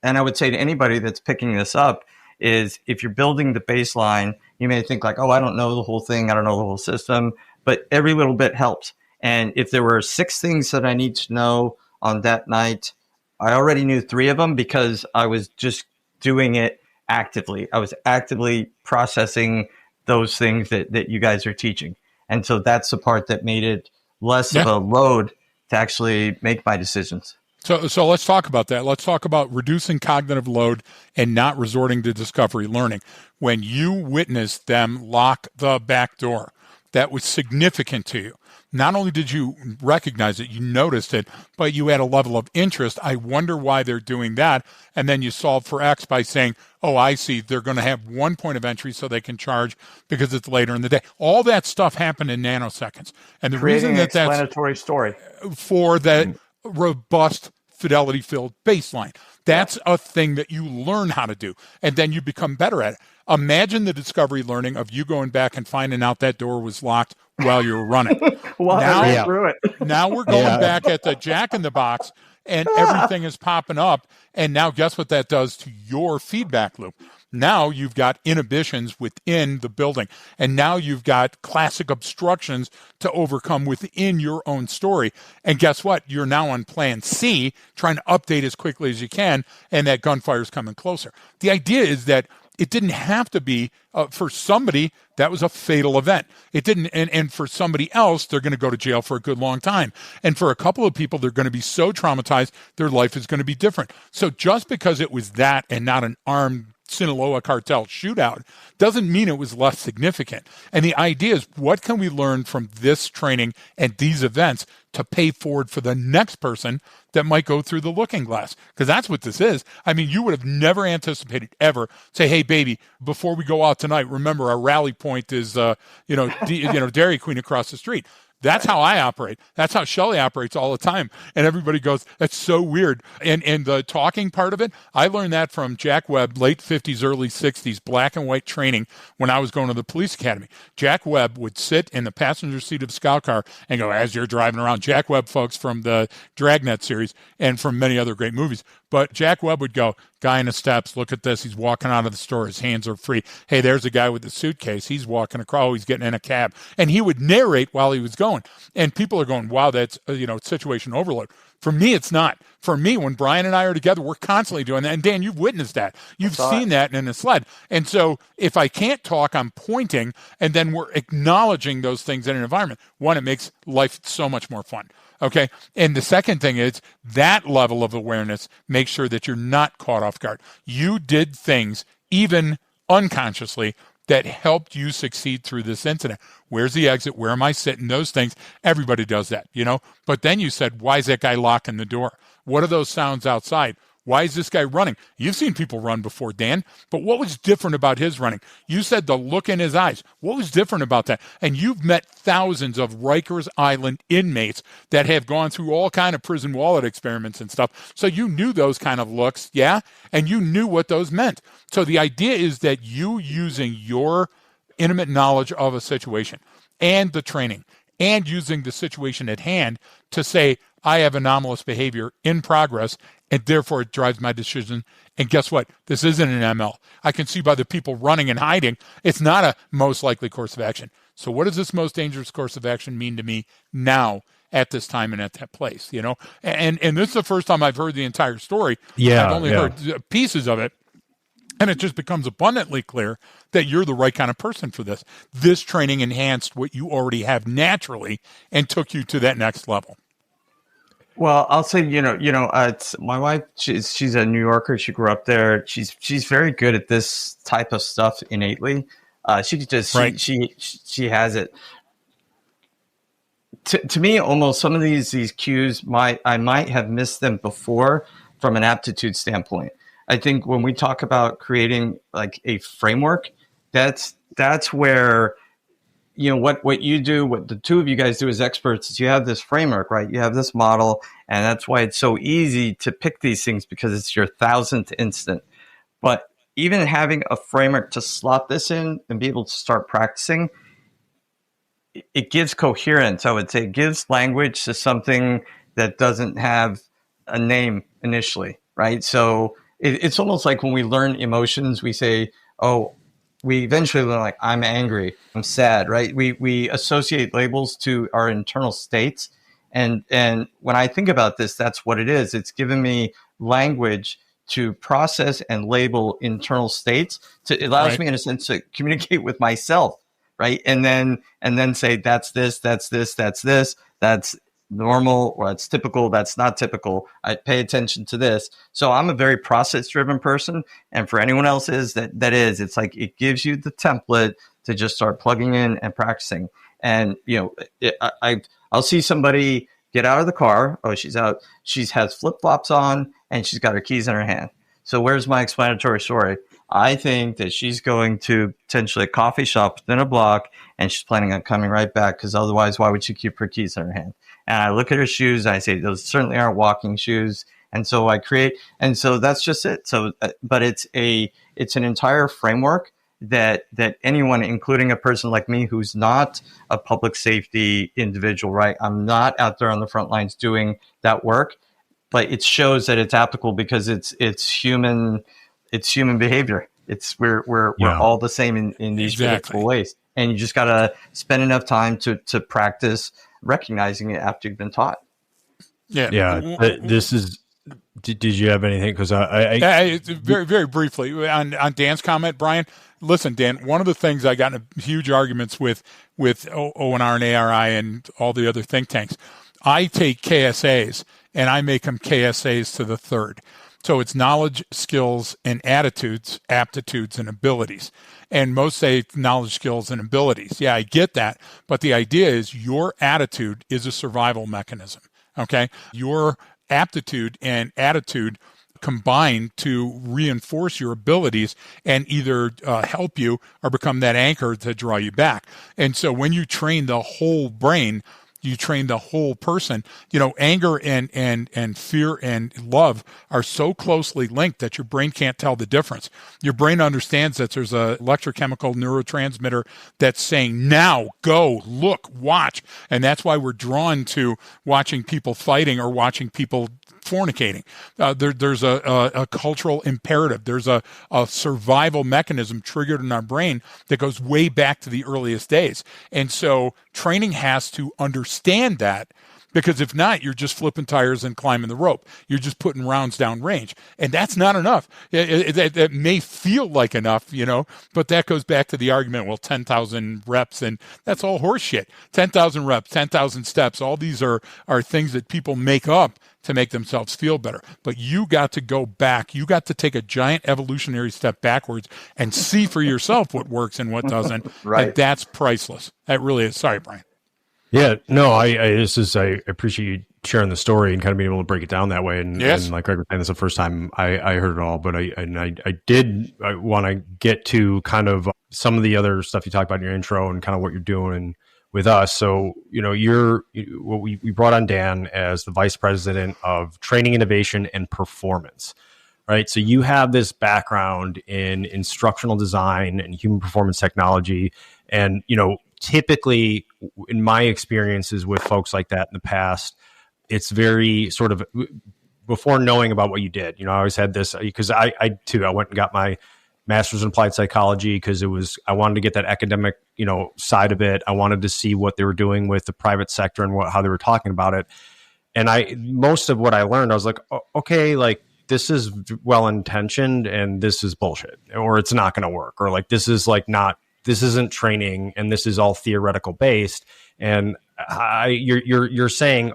and I would say to anybody that's picking this up is, if you're building the baseline, you may think like, I don't know the whole thing. I don't know the whole system, but every little bit helps. And if there were 6 things that I need to know on that night, I already knew 3 of them because I was just doing it actively. I was actively processing those things that you guys are teaching. And so that's the part that made it less of a load to actually make my decisions. So let's talk about that. Let's talk about reducing cognitive load and not resorting to discovery learning. When you witnessed them lock the back door, that was significant to you. Not only did you recognize it, you noticed it, but you had a level of interest. I wonder why they're doing that. And then you solve for X by saying, oh, I see, they're going to have one point of entry so they can charge because it's later in the day. All that stuff happened in nanoseconds. And the reason that's explanatory story for that robust, fidelity-filled baseline. That's a thing that you learn how to do, and then you become better at it. Imagine the discovery learning of you going back and finding out that door was locked while you were running. Now we're going back at the Jack in the Box, and everything is popping up. And now guess what that does to your feedback loop? Now you've got inhibitions within the building, and now you've got classic obstructions to overcome within your own story. And guess what? You're now on plan C, trying to update as quickly as you can, and that gunfire's coming closer. The idea is that it didn't have to be, for somebody, that was a fatal event. It didn't, and for somebody else, they're going to go to jail for a good long time. And for a couple of people, they're going to be so traumatized, their life is going to be different. So just because it was that and not an armed Sinaloa cartel shootout doesn't mean it was less significant. And the idea is, what can we learn from this training and these events to pay forward for the next person that might go through the looking glass? Because that's what this is. I mean, you would have never anticipated ever say, hey, baby, before we go out tonight, remember our rally point is, Dairy Queen across the street. That's how I operate. That's how Shelley operates all the time. And everybody goes, that's so weird. And the talking part of it, I learned that from Jack Webb, late 50s, early 60s, black and white training when I was going to the police academy. Jack Webb would sit in the passenger seat of a scout car and go, as you're driving around. Jack Webb, folks, from the Dragnet series and from many other great movies. But Jack Webb would go, guy in the steps, look at this. He's walking out of the store. His hands are free. Hey, there's a guy with the suitcase. He's walking across. Oh, he's getting in a cab. And he would narrate while he was going. And people are going, wow, that's, situation overload. For me, it's not. For me, when Brian and I are together, we're constantly doing that. And Dan, you've witnessed that. You've seen that in the sled. And so if I can't talk, I'm pointing, and then we're acknowledging those things in an environment. One, it makes life so much more fun. Okay. And the second thing is that level of awareness makes sure that you're not caught off guard. You did things, even unconsciously, that helped you succeed through this incident. Where's the exit? Where am I sitting? Those things. Everybody does that, But then you said, why is that guy locking the door? What are those sounds outside? Why is this guy running? You've seen people run before, Dan, but what was different about his running? You said the look in his eyes. What was different about that? And you've met thousands of Rikers Island inmates that have gone through all kind of prison wallet experiments and stuff. So you knew those kind of looks, yeah? And you knew what those meant. So the idea is that you using your intimate knowledge of a situation and the training and using the situation at hand to say, I have anomalous behavior in progress, and therefore it drives my decision. And guess what? This isn't an ML. I can see by the people running and hiding, it's not a most likely course of action. So what does this most dangerous course of action mean to me now at this time and at that place? And this is the first time I've heard the entire story. Yeah, I've only heard pieces of it. And it just becomes abundantly clear that you're the right kind of person for this. This training enhanced what you already have naturally and took you to that next level. Well, I'll say, it's my wife. She's a New Yorker. She grew up there. She's very good at this type of stuff innately. She has it. To me, almost some of these cues I might have missed them before from an aptitude standpoint. I think when we talk about creating like a framework, that's where, what you do, what the two of you guys do as experts is you have this framework, right? You have this model, and that's why it's so easy to pick these things because it's your 1,000th instant. But even having a framework to slot this in and be able to start practicing, it gives coherence. I would say it gives language to something that doesn't have a name initially, right? So it's almost like when we learn emotions, we say, we eventually learn like, I'm angry, I'm sad, right? We associate labels to our internal states. And when I think about this, that's what it is. It's given me language to process and label internal states. It allows me, in a sense, to communicate with myself, right? And then say, that's this, that's normal, or that's typical, that's not typical. I pay attention to this. So I'm a very process-driven person. And for anyone else it's like it gives you the template to just start plugging in and practicing. And, I'll see somebody get out of the car. Oh, she's out. She has flip-flops on and she's got her keys in her hand. So where's my explanatory story? I think that she's going to potentially a coffee shop within a block and she's planning on coming right back because otherwise, why would she keep her keys in her hand? And I look at her shoes. I say, those certainly aren't walking shoes. And so and so that's just it. So, but it's an entire framework that anyone, including a person like me, who's not a public safety individual, right? I'm not out there on the front lines doing that work, but it shows that it's applicable because it's human behavior. We're all the same in these predictable ways. And you just got to spend enough time to practice recognizing it after you've been taught. Yeah. This is. Did you have anything? Because I very, very briefly on Dan's comment, Brian. Listen, Dan. One of the things I got in huge arguments with ONR and ARI and all the other think tanks. I take KSAs and I make them KSAs to the third. So it's knowledge, skills, and attitudes, aptitudes, and abilities. And most say knowledge, skills, and abilities. Yeah, I get that. But the idea is your attitude is a survival mechanism. Okay? Your aptitude and attitude combine to reinforce your abilities and either help you or become that anchor to draw you back. And so when you train the whole brain, you train the whole person. Anger and fear and love are so closely linked that your brain can't tell the difference. Your brain understands that there's a electrochemical neurotransmitter that's saying, now, go, look, watch. And that's why we're drawn to watching people fighting or watching people fornicating. There's a cultural imperative. There's a survival mechanism triggered in our brain that goes way back to the earliest days. And so training has to understand that, because if not, you're just flipping tires and climbing the rope. You're just putting rounds down range. And that's not enough. It may feel like enough, but that goes back to the argument, well, 10,000 reps, and that's all horse shit. 10,000 reps, 10,000 steps, all these are things that people make up to make themselves feel better. But you got to go back. You got to take a giant evolutionary step backwards and see for yourself what works and what doesn't. Right. And that's priceless. That really is. Sorry, Brian. Yeah, no, I appreciate you sharing the story and kind of being able to break it down that way. And, yes. And like Greg was saying, this is the first time I heard it all, but I did want to get to kind of some of the other stuff you talked about in your intro and kind of what you're doing with us. So, we brought on Dan as the vice president of training, innovation, and performance, right? So you have this background in instructional design and human performance technology. And, typically in my experiences with folks like that in the past, it's very sort of before knowing about what you did, I always had this, because I went and got my master's in applied psychology because I wanted to get that academic, side of it. I wanted to see what they were doing with the private sector and how they were talking about it. And most of what I learned, I was like, okay, like this is well-intentioned and this is bullshit, or it's not going to work, or like, this isn't training and this is all theoretical based. And you're saying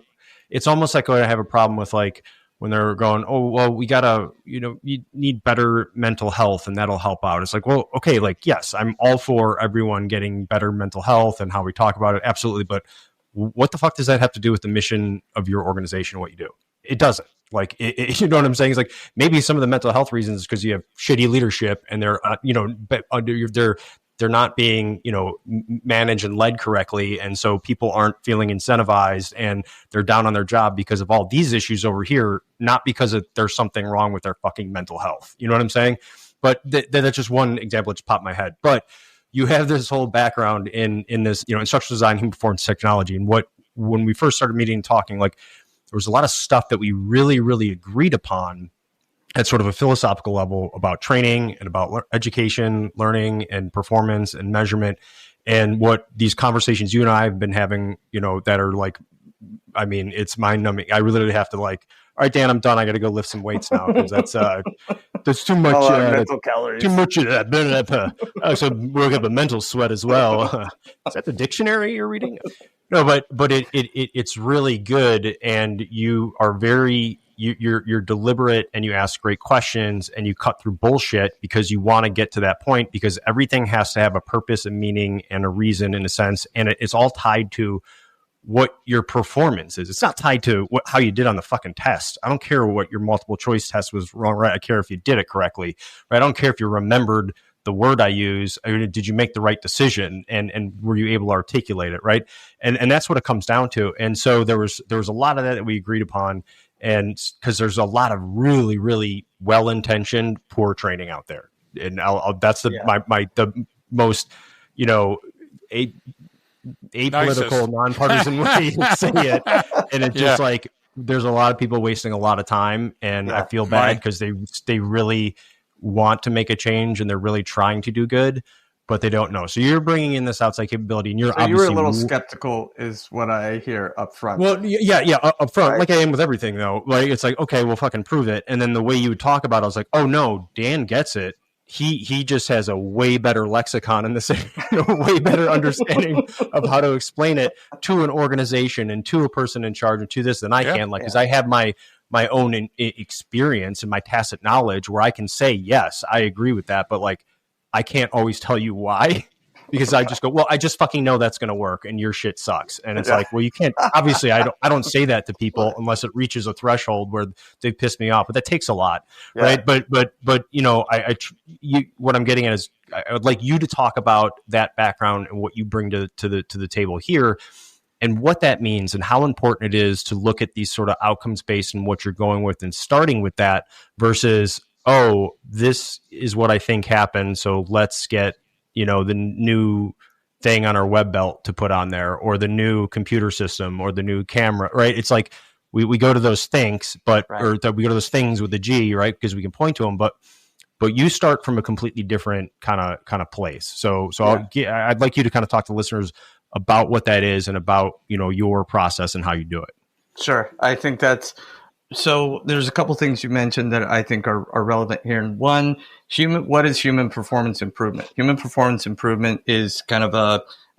it's almost like I have a problem with like when they're going, oh, well, we gotta, you need better mental health and that'll help out. It's like, well, okay, like, yes, I'm all for everyone getting better mental health and how we talk about it. Absolutely. But what the fuck does that have to do with the mission of your organization, what you do? It doesn't. Like, you know what I'm saying? It's like maybe some of the mental health reasons is because you have shitty leadership and they're, they're not being, managed and led correctly. And so people aren't feeling incentivized and they're down on their job because of all these issues over here, not because there's something wrong with their fucking mental health. You know what I'm saying? But that's just one example that just popped in my head. But you have this whole background in this, instructional design, human performance technology. And when we first started meeting and talking, like there was a lot of stuff that we really, really agreed upon at sort of a philosophical level about training and about education, learning and performance and measurement. And what these conversations you and I have been having, that are like, I mean, it's mind numbing. I really have to like, all right, Dan, I'm done. I got to go lift some weights now because there's too much mental calories. Too much of that. So work up a mental sweat as well. Is that the dictionary you're reading? No, but it's really good, and you are very you're deliberate, and you ask great questions, and you cut through bullshit because you want to get to that point, because everything has to have a purpose and meaning and a reason in a sense, and it's all tied to what your performance is. It's not tied to how you did on the fucking test. I don't care what your multiple choice test was wrong, right? I care if you did it correctly, right? I don't care if you remembered the word I use. Did you make the right decision? And were you able to articulate it, right? And that's what it comes down to. And so there was a lot of that we agreed upon, and because there's a lot of really, really well-intentioned poor training out there. And that's the most, apolitical, nonpartisan way to say it. And it's just like, there's a lot of people wasting a lot of time, and I feel bad because they really want to make a change and they're really trying to do good, but they don't know. So you're bringing in this outside capability, and you're obviously a little skeptical is what I hear up front. Well, up front, right? Like I am with everything though. Like it's like, okay, we'll fucking prove it. And then the way you would talk about it, I was like, oh no, Dan gets it. He just has a way better lexicon in this, way better understanding of how to explain it to an organization and to a person in charge and to this than I can. Like, because I have my own experience and my tacit knowledge where I can say, yes, I agree with that. But like, I can't always tell you why, because I just go, well, I just fucking know that's going to work and your shit sucks. And it's like, well, you can't, obviously I don't say that to people unless it reaches a threshold where they've pissed me off, but that takes a lot. Right. But what I'm getting at is I would like you to talk about that background and what you bring to the table here, and what that means and how important it is to look at these sort of outcomes based and what you're going with and starting with that versus, oh, this is what I think happened, so let's get, the new thing on our web belt to put on there, or the new computer system, or the new camera, right? It's like, we go to those things, but Right. or that we go to those things with a G, right? Because we can point to them, but you start from a completely different kind of place. So I'd like you to kind of talk to listeners about what that is and about, your process and how you do it. Sure. I think so there's a couple things you mentioned that I think are relevant here. And one, what is human performance improvement? Human performance improvement is kind of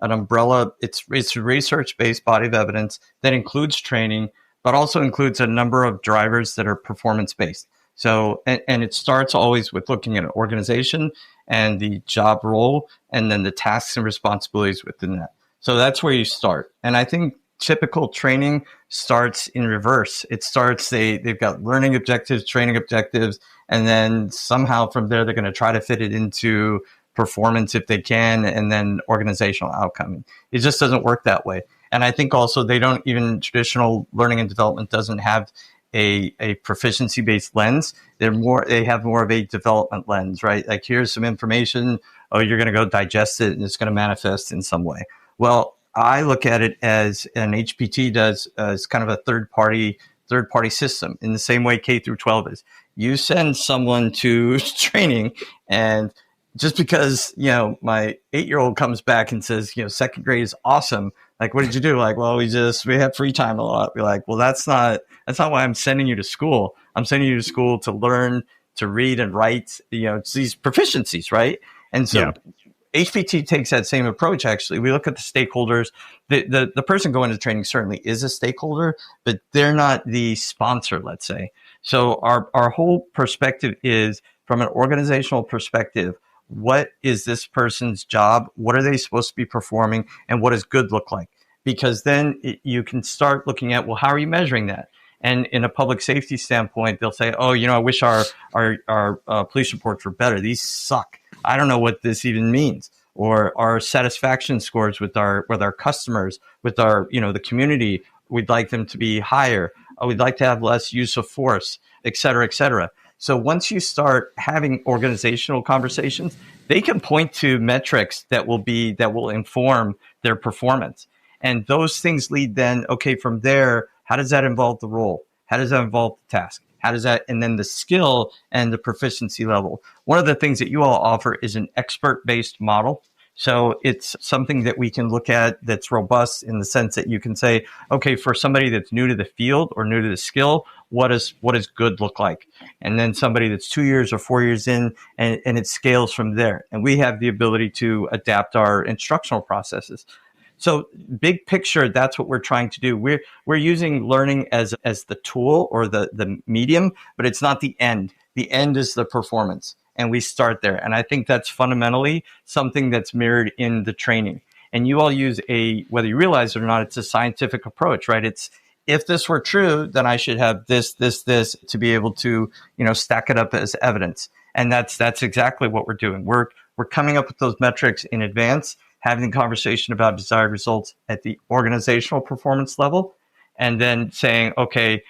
an umbrella. It's a research-based body of evidence that includes training, but also includes a number of drivers that are performance-based. So, and it starts always with looking at an organization and the job role, and then the tasks and responsibilities within that. So that's where you start. And I think typical training starts in reverse. It starts, they've got learning objectives, training objectives, and then somehow from there, they're going to try to fit it into performance if they can, and then organizational outcome. It just doesn't work that way. And I think also traditional learning and development doesn't have a proficiency-based lens. They have more of a development lens, right? Like, here's some information. Oh, you're going to go digest it and it's going to manifest in some way. Well, I look at it as an HPT does as kind of a third party system in the same way K through 12 is. You send someone to training, and just because, my 8-year-old comes back and says, second grade is awesome. Like, what did you do? Like, well, we have free time a lot. We're like, well, that's not why I'm sending you to school. I'm sending you to school to learn to read and write, it's these proficiencies, right? And so HPT takes that same approach. Actually, we look at the stakeholders. The person going to training certainly is a stakeholder, but they're not the sponsor, let's say. So our whole perspective is from an organizational perspective. What is this person's job? What are they supposed to be performing? And what does good look like? Because then you can start looking at, well, how are you measuring that? And in a public safety standpoint, they'll say, oh, I wish our police reports were better. These suck. I don't know what this even means. Or our satisfaction scores with our customers, with our, the community, we'd like them to be higher. We'd like to have less use of force, et cetera, et cetera. So once you start having organizational conversations, they can point to metrics that will inform their performance. And those things lead then, okay, from there, how does that involve the role? How does that involve the task? How does that, and then the skill and the proficiency level. One of the things that you all offer is an expert-based model. So it's something that we can look at that's robust in the sense that you can say, okay, for somebody that's new to the field or new to the skill, what does good look like? And then somebody that's 2 years or 4 years in, and it scales from there. And we have the ability to adapt our instructional processes. So big picture, that's what we're trying to do. We're using learning as the tool or the medium, but it's not the end. The end is the performance. And we start there. And I think that's fundamentally something that's mirrored in the training. And you all use whether you realize it or not, it's a scientific approach, right? It's, if this were true, then I should have this to be able to, stack it up as evidence. And that's exactly what we're doing. We're coming up with those metrics in advance, having the conversation about desired results at the organizational performance level, and then saying, okay,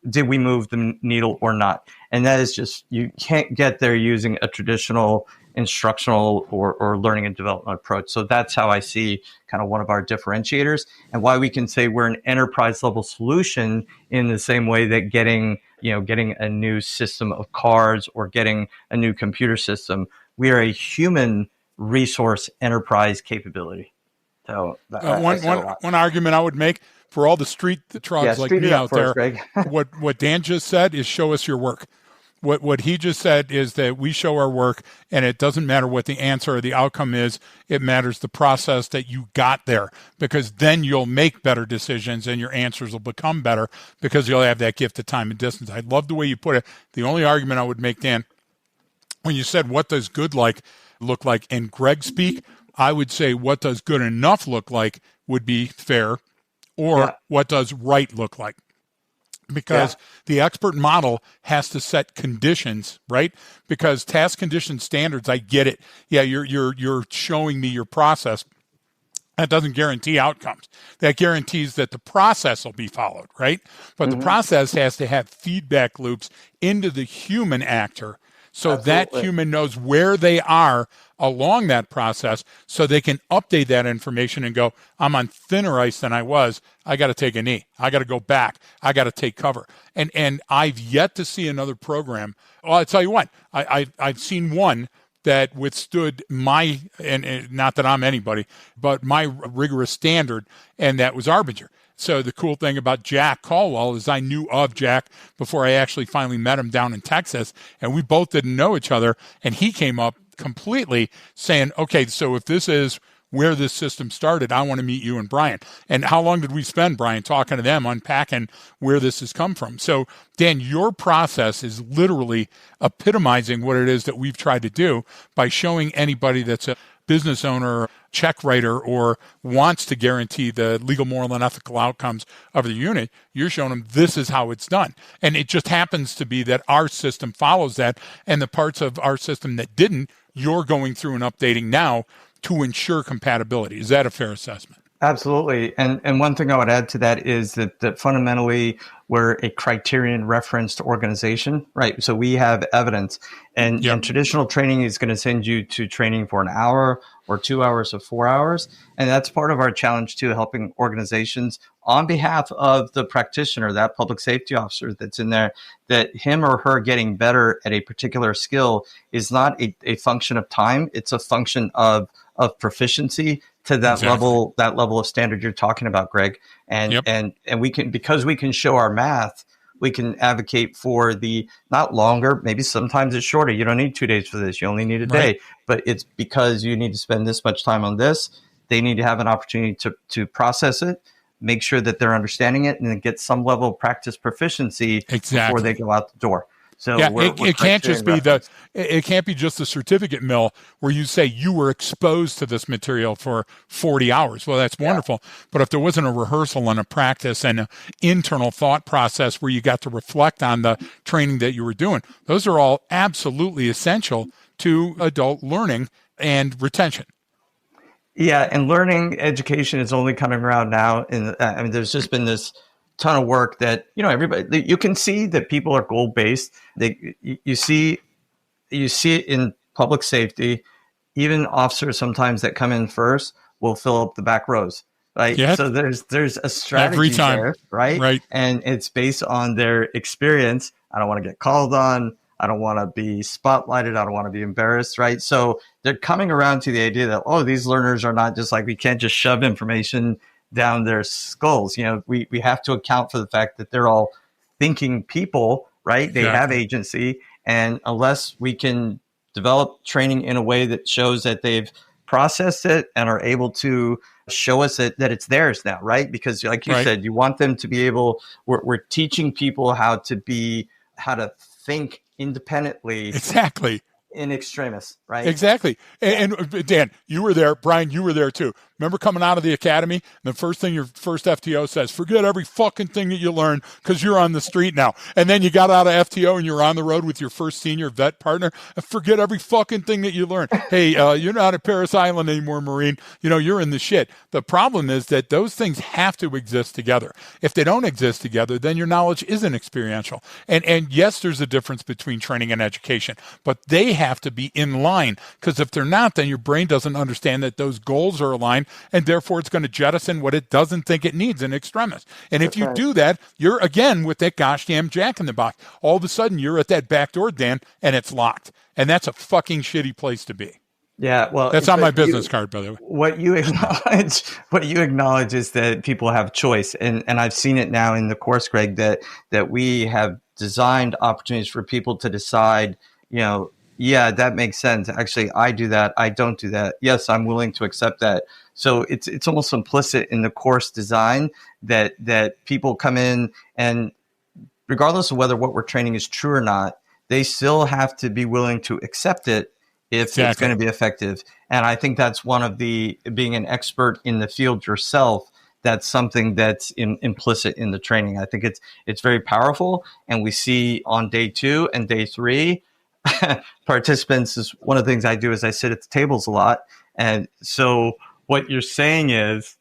did we move the needle or not? And that is just, you can't get there using a traditional instructional or learning and development approach. So that's how I see kind of one of our differentiators, and why we can say we're an enterprise level solution in the same way that getting a new system of cars or getting a new computer system, we are a human resource enterprise capability. So one argument I would make for all the street trogs like me out there, what Dan just said is show us your work. What he just said is that we show our work, and it doesn't matter what the answer or the outcome is. It matters the process that you got there, because then you'll make better decisions and your answers will become better because you'll have that gift of time and distance. I love the way you put it. The only argument I would make, Dan, when you said what does good look like in Greg speak, I would say what does good enough look like would be fair, or what does right look like. Because the expert model has to set conditions, right? Because task condition standards, I get it. Yeah, you're showing me your process. That doesn't guarantee outcomes. That guarantees that the process will be followed, right? But the process has to have feedback loops into the human actor So that Absolutely. human knows where they are along that process so they can update that information and go, I'm on thinner ice than I was. I got to take a knee. I got to go back. I got to take cover. And I've yet to see another program. Well, I'll tell you what, I've seen one that withstood my, and not that I'm anybody, but my rigorous standard, and that was Arbinger. So the cool thing about Jack Caldwell is I knew of Jack before I actually finally met him down in Texas, and we both didn't know each other, and he came up completely saying, okay, so if this is where this system started, I want to meet you and Brian. And how long did we spend, Brian, talking to them, unpacking where this has come from? So, Dan, your process is literally epitomizing what it is that we've tried to do by showing anybody that's a business owner, check writer, or wants to guarantee the legal, moral, and ethical outcomes of the unit. You're showing them this is how it's done. And it just happens to be that our system follows that, and the parts of our system that didn't, you're going through and updating now to ensure compatibility. Is that a fair assessment? Absolutely. And one thing I would add to that is that fundamentally we're a criterion referenced organization, right? So we have evidence, and traditional training is going to send you to training for an hour or 2 hours or 4 hours. And that's part of our challenge too, helping organizations on behalf of the practitioner, that public safety officer that's in there, that him or her getting better at a particular skill is not a function of time. It's a function of proficiency to that level of standard you're talking about, Greg. And we can, because we can show our math, we can advocate for the not longer, maybe sometimes it's shorter. You don't need 2 days for this. You only need a day, but it's because you need to spend this much time on this. They need to have an opportunity to process it, make sure that they're understanding it, and then get some level of practice proficiency before they go out the door. So it can't just be it can't be just the certificate mill where you say you were exposed to this material for 40 hours. Well, that's wonderful. But if there wasn't a rehearsal and a practice and an internal thought process where you got to reflect on the training that you were doing, those are all absolutely essential to adult learning and retention. Yeah, and learning education is only coming around now. And I mean, there's just been this ton of work that, everybody, you can see that people are goal based. You see it in public safety. Even officers sometimes that come in first will fill up the back rows, right? Yep. So there's a strategy every time there, right? And it's based on their experience. I don't want to get called on. I don't want to be spotlighted. I don't want to be embarrassed, right? So they're coming around to the idea that, these learners are not just like, we can't just shove information down their skulls. We have to account for the fact that they're all thinking people, right? They have agency. And unless we can develop training in a way that shows that they've processed it and are able to show us that it's theirs now, right? Because like you said, you want them to be able, we're teaching people how to think independently. Exactly. In extremis, right? Exactly. And Dan, you were there. Brian, you were there too. Remember coming out of the academy, the first thing your first FTO says, forget every fucking thing that you learned because you're on the street now. And then you got out of FTO and you're on the road with your first senior vet partner. Forget every fucking thing that you learned. Hey, you're not at Paris Island anymore, Marine. You're in the shit. The problem is that those things have to exist together. If they don't exist together, then your knowledge isn't experiential. And yes, there's a difference between training and education, but they have to be in line, because if they're not, then your brain doesn't understand that those goals are aligned, and therefore it's going to jettison what it doesn't think it needs in extremis. And if you do that, you're again with that gosh damn jack in the box. All of a sudden you're at that back door, Dan, and it's locked. And that's a fucking shitty place to be. Yeah, well, that's on my business card, by the way. What you acknowledge is that people have choice, and I've seen it now in the course, Greg, that we have designed opportunities for people to decide, yeah, that makes sense. Actually, I do that. I don't do that. Yes, I'm willing to accept that. So it's almost implicit in the course design that people come in, and regardless of whether what we're training is true or not, they still have to be willing to accept it if it's going to be effective. And I think that's one of the, being an expert in the field yourself, that's something that's implicit in the training. I think it's very powerful. And we see on day 2 and day 3, participants, is one of the things I do is I sit at the tables a lot. And so what you're saying is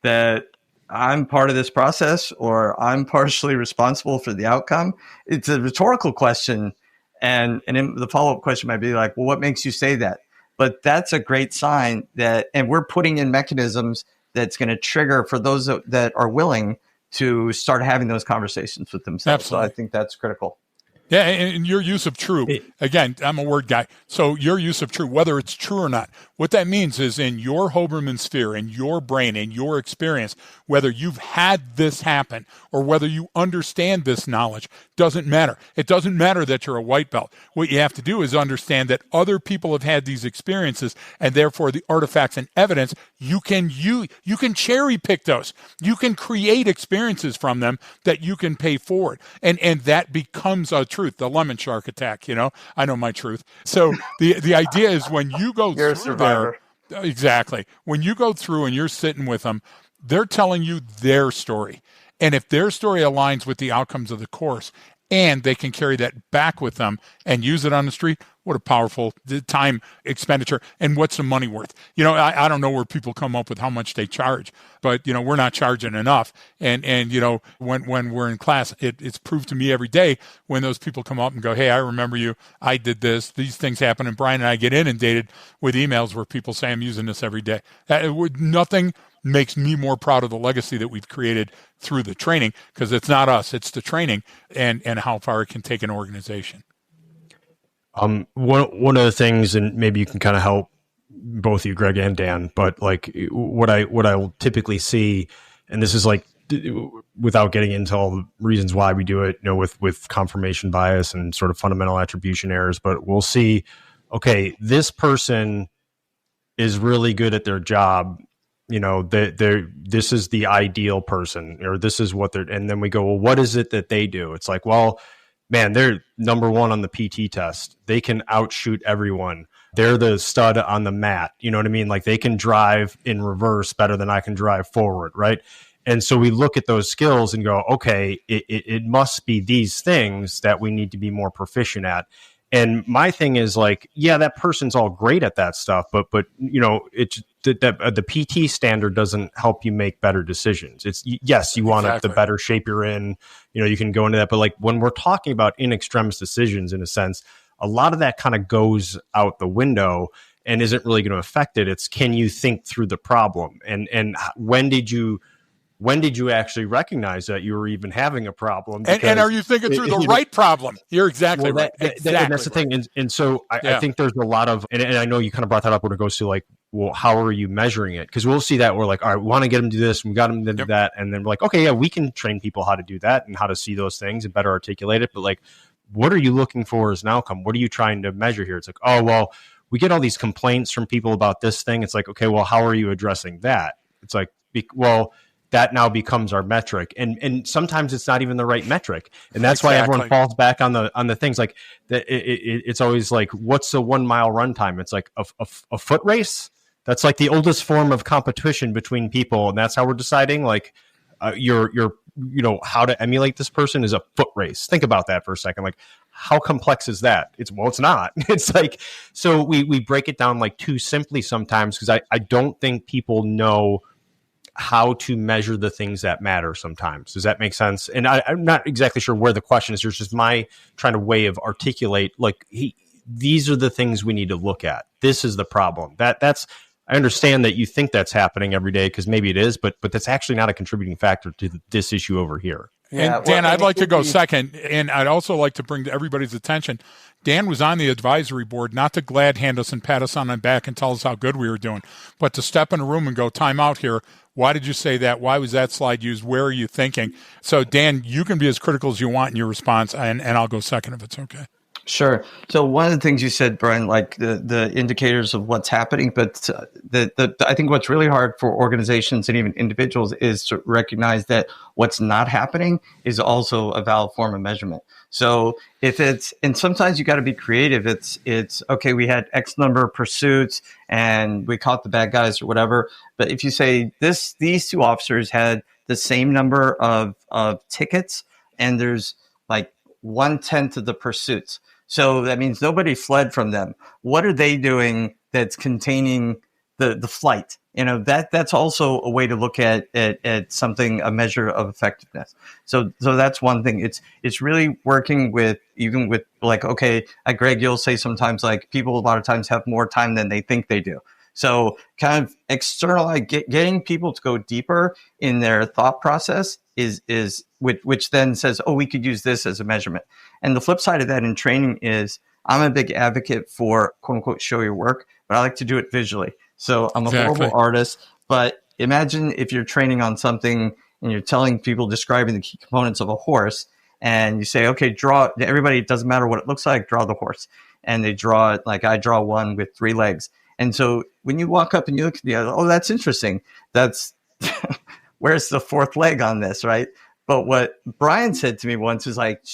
that I'm part of this process, or I'm partially responsible for the outcome. It's a rhetorical question. And then the follow-up question might be like, well, what makes you say that? But that's a great sign and we're putting in mechanisms that's going to trigger for those that are willing to start having those conversations with themselves. Absolutely. So I think that's critical. Yeah, and your use of true, again, I'm a word guy, so your use of true, whether it's true or not, what that means is in your Hoberman sphere, in your brain, in your experience, whether you've had this happen or whether you understand this knowledge, doesn't matter. It doesn't matter that you're a white belt. What you have to do is understand that other people have had these experiences, and therefore the artifacts and evidence, you can cherry pick those. You can create experiences from them that you can pay forward, and that becomes a truth. The lemon shark attack, I know my truth. So the idea is when you go You're through a survivor. there, exactly. When you go through and you're sitting with them, they're telling you their story. And if their story aligns with the outcomes of the course and they can carry that back with them and use it on the street, what a powerful time expenditure. And what's the money worth? I don't know where people come up with how much they charge, but, we're not charging enough. And when we're in class, it's proved to me every day when those people come up and go, hey, I remember you. I did this. These things happen. And Brian and I get inundated with emails where people say, I'm using this every day. Nothing makes me more proud of the legacy that we've created through the training, because it's not us, it's the training and how far it can take an organization. One of the things, and maybe you can kind of help both you, Greg and Dan, but like what I will typically see, and this is like without getting into all the reasons why we do it, with confirmation bias and sort of fundamental attribution errors, but we'll see, okay, this person is really good at their job. This is the ideal person, or this is what and then we go, well, what is it that they do? It's like, well, man, they're number one on the PT test. They can outshoot everyone. They're the stud on the mat. You know what I mean? Like they can drive in reverse better than I can drive forward. Right. And so we look at those skills and go, okay, it must be these things that we need to be more proficient at. And my thing is like, yeah, that person's all great at that stuff, but it's the PT standard doesn't help you make better decisions. It's yes, you want the better shape you're in, you can go into that, but like when we're talking about in extremis decisions, in a sense, a lot of that kind of goes out the window and isn't really going to affect it. It's, can you think through the problem, and when did you actually recognize that you were even having a problem? And are you thinking through the right problem? You're exactly right. And that's the thing. And so I think there's a lot of, and I know you kind of brought that up when it goes to like, well, how are you measuring it? Because we'll see that we're like, all right, we want to get them to do this, we got them to do that. And then we're like, okay, yeah, we can train people how to do that and how to see those things and better articulate it. But like, what are you looking for as an outcome? What are you trying to measure here? It's like, oh, well, we get all these complaints from people about this thing. It's like, okay, well, how are you addressing that? It's like, well, that now becomes our metric, and sometimes it's not even the right metric, and that's why everyone falls back on the things like that. It's always like, what's the 1 mile run time? It's like a foot race. That's like the oldest form of competition between people, and that's how we're deciding like your how to emulate this person is a foot race. Think about that for a second. Like, how complex is that? It's not. It's like, so we break it down like too simply sometimes, because I don't think people know how to measure the things that matter sometimes. Does that make sense? And I'm not exactly sure where the question is. There's just my trying to way of articulate, like, these are the things we need to look at. This is the problem. That's, I understand that you think that's happening every day, because maybe it is, but that's actually not a contributing factor to this issue over here. Yeah, and Dan, I'd like to go second, and I'd also like to bring to everybody's attention, Dan was on the advisory board, not to glad hand us and pat us on the back and tell us how good we were doing, but to step in a room and go, time out here. Why did you say that? Why was that slide used? Where are you thinking? So, Dan, you can be as critical as you want in your response, and I'll go second if it's okay. Sure. So one of the things you said, Brian, like the indicators of what's happening, but I think what's really hard for organizations and even individuals is to recognize that what's not happening is also a valid form of measurement. So if it's, and sometimes you got to be creative. It's okay, we had X number of pursuits and we caught the bad guys or whatever. But if you say these two officers had the same number of tickets and there's like 1/10 of the pursuits. So that means nobody fled from them. What are they doing that's containing the flight. That's also a way to look at something, a measure of effectiveness. So that's one thing. It's really working with, even with like, okay, Greg, you'll say sometimes like people a lot of times have more time than they think they do. So kind of externalize, getting people to go deeper in their thought process is which then says, oh, we could use this as a measurement. And the flip side of that in training is I'm a big advocate for quote unquote show your work, but I like to do it visually. So I'm a horrible artist, but imagine if you're training on something and you're telling people, describing the key components of a horse, and you say, okay, draw, everybody, it doesn't matter what it looks like, draw the horse. And they draw it, like I draw one with 3 legs. And so when you walk up and you look at the other, oh, that's interesting. That's where's the 4th leg on this, right? But what Brian said to me once is like,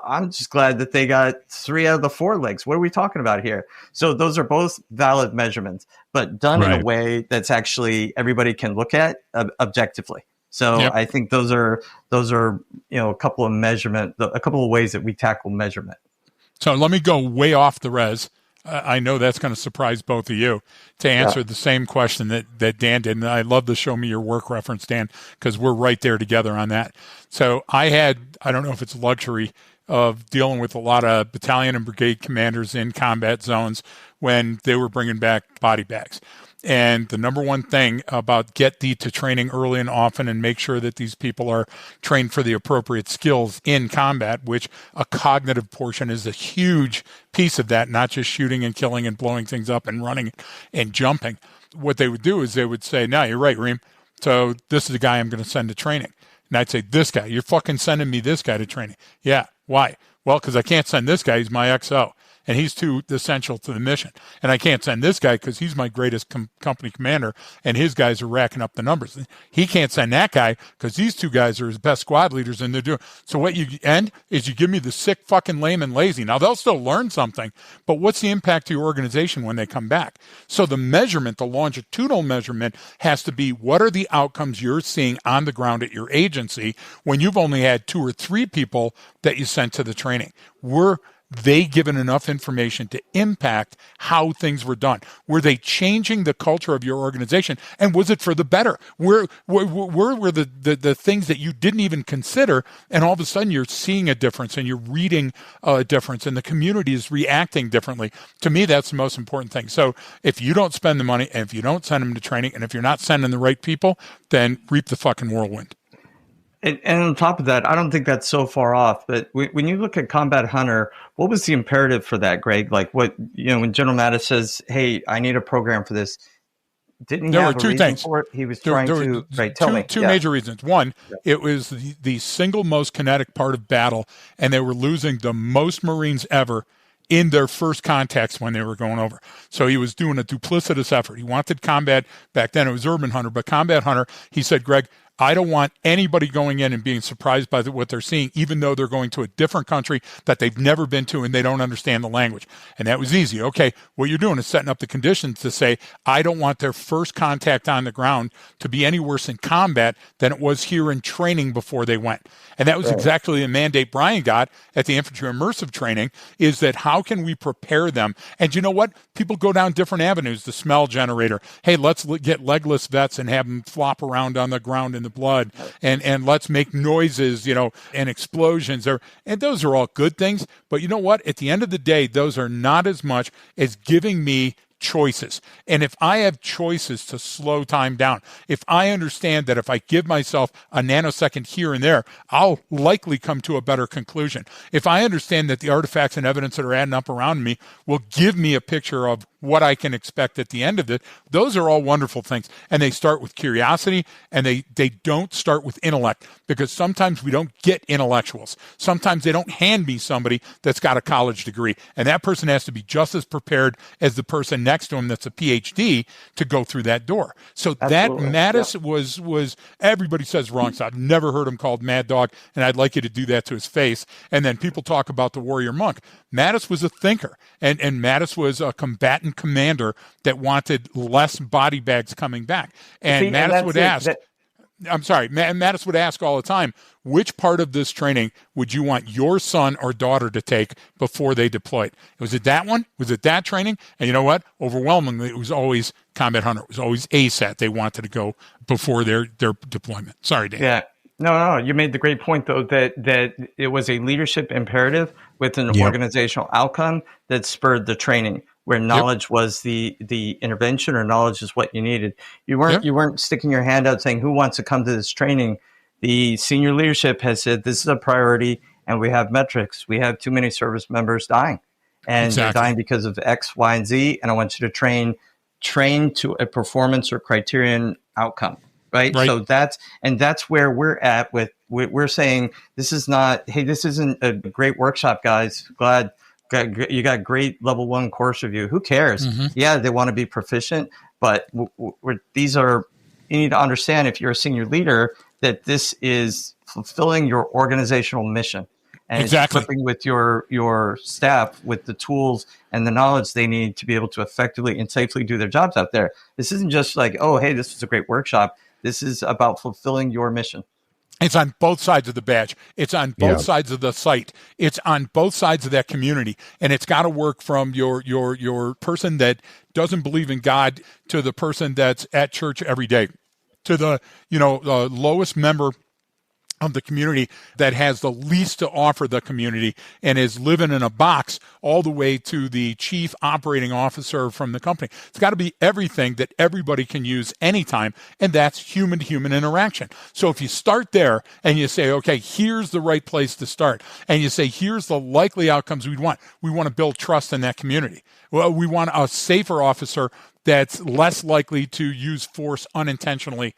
I'm just glad that they got 3 out of the 4 legs. What are we talking about here? So those are both valid measurements, but done in a way that's actually everybody can look at objectively. So I think those are a couple of ways that we tackle measurement. So let me go way off the res. I know that's going to surprise both of you to answer the same question that Dan did. And I love the show me your work reference, Dan, because we're right there together on that. So I don't know if it's luxury of dealing with a lot of battalion and brigade commanders in combat zones when they were bringing back body bags. And the number one thing about get thee to training early and often and make sure that these people are trained for the appropriate skills in combat, which a cognitive portion is a huge piece of that, not just shooting and killing and blowing things up and running and jumping. What they would do is they would say, no, you're right, Reem. So this is the guy I'm going to send to training. And I'd say, this guy, you're fucking sending me this guy to training. Yeah. Why? Well, because I can't send this guy. He's my XO. And he's too essential to the mission. And I can't send this guy because he's my greatest company commander, and his guys are racking up the numbers. He can't send that guy because these 2 guys are his best squad leaders, and they're doing. So what you end is you give me the sick, fucking lame, and lazy. Now, they'll still learn something, but what's the impact to your organization when they come back? So the measurement, the longitudinal measurement, has to be what are the outcomes you're seeing on the ground at your agency when you've only had 2 or 3 people that you sent to the training. Were they given enough information to impact how things were done? Were they changing the culture of your organization? And was it for the better? Were the things that you didn't even consider, and all of a sudden you're seeing a difference and you're reading a difference and the community is reacting differently? To me, that's the most important thing. So if you don't spend the money and if you don't send them to training and if you're not sending the right people, then reap the fucking whirlwind. And on top of that, I don't think that's so far off. But when you look at Combat Hunter, what was the imperative for that, Greg? Like when General Mattis says, "Hey, I need a program for this," didn't he have a reason for it? He was trying to. Right, tell me. Two major reasons. One, it was the single most kinetic part of battle, and they were losing the most Marines ever in their first contacts when they were going over. So he was doing a duplicitous effort. He wanted combat. Back then it was Urban Hunter, but Combat Hunter, he said, Greg, I don't want anybody going in and being surprised by what they're seeing, even though they're going to a different country that they've never been to and they don't understand the language. And that was easy. Okay, what you're doing is setting up the conditions to say, I don't want their first contact on the ground to be any worse in combat than it was here in training before they went. And that was exactly the mandate Brian got at the infantry immersive training, is that how can we prepare them? And you know what? People go down different avenues. The smell generator. Hey, let's get legless vets and have them flop around on the ground in the blood, and let's make noises, and explosions. And those are all good things. But you know what? At the end of the day, those are not as much as giving me choices. And if I have choices to slow time down, if I understand that if I give myself a nanosecond here and there, I'll likely come to a better conclusion. If I understand that the artifacts and evidence that are adding up around me will give me a picture of what I can expect at the end of it, those are all wonderful things. And they start with curiosity, and they don't start with intellect, because sometimes we don't get intellectuals. Sometimes they don't hand me somebody that's got a college degree, and that person has to be just as prepared as the person next to him that's a PhD to go through that door. So Absolutely. That Mattis was everybody says wrong, so I've never heard him called Mad Dog, and I'd like you to do that to his face. And then people talk about the warrior monk. Mattis was a thinker, and Mattis was a combatant commander that wanted less body bags coming back. And Mattis would ask, I'm sorry, Mattis would ask all the time, which part of this training would you want your son or daughter to take before they deployed? Was it that one? Was it that training? And you know what? Overwhelmingly, it was always Combat Hunter. It was always ASAT they wanted to go before their deployment. Sorry, Dan. Yeah. No. You made the great point, though, that it was a leadership imperative with an organizational outcome that spurred the training, where knowledge was the intervention, or knowledge is what you needed. You weren't sticking your hand out saying, who wants to come to this training? The senior leadership has said, this is a priority, and we have metrics. We have too many service members dying, and they're dying because of X, Y, and Z, and I want you to train to a performance or criterion outcome. Right. So that's where we're at with, we're saying, this is not, hey, this isn't a great workshop, guys. Glad you got great level 1 course review. Who cares? Mm-hmm. Yeah, they want to be proficient, but these are, you need to understand, if you're a senior leader, that this is fulfilling your organizational mission, and equipping with your staff with the tools and the knowledge they need to be able to effectively and safely do their jobs out there. This isn't just like, oh, hey, this was a great workshop. This is about fulfilling your mission. It's on both sides of the badge. It's on both sides of the site. It's on both sides of that community. And it's got to work from your person that doesn't believe in God to the person that's at church every day, to the lowest member of the community that has the least to offer the community and is living in a box, all the way to the chief operating officer from the company. It's got to be everything that everybody can use anytime, and that's human-to-human interaction. So if you start there and you say, okay, here's the right place to start, and you say, here's the likely outcomes we want to build trust in that community. Well, we want a safer officer that's less likely to use force unintentionally.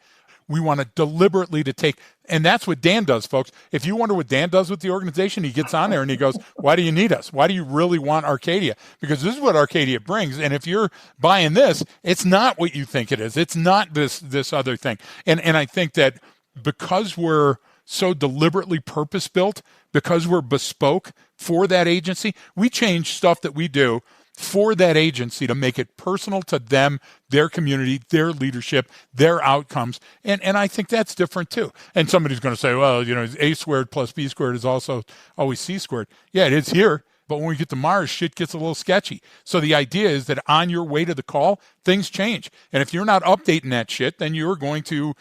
We want to deliberately take, and that's what Dan does, folks. If you wonder what Dan does with the organization, he gets on there and he goes, why do you need us? Why do you really want Arcadia? Because this is what Arcadia brings. And if you're buying this, it's not what you think it is. It's not this other thing. And I think that because we're so deliberately purpose-built, because we're bespoke for that agency, we change stuff that we do for that agency to make it personal to them, their community, their leadership, their outcomes. And I think that's different too. And somebody's going to say, well, A squared plus B squared is also always C squared. Yeah, it is here. But when we get to Mars, shit gets a little sketchy. So the idea is that on your way to the call, things change. And if you're not updating that shit, then you're going to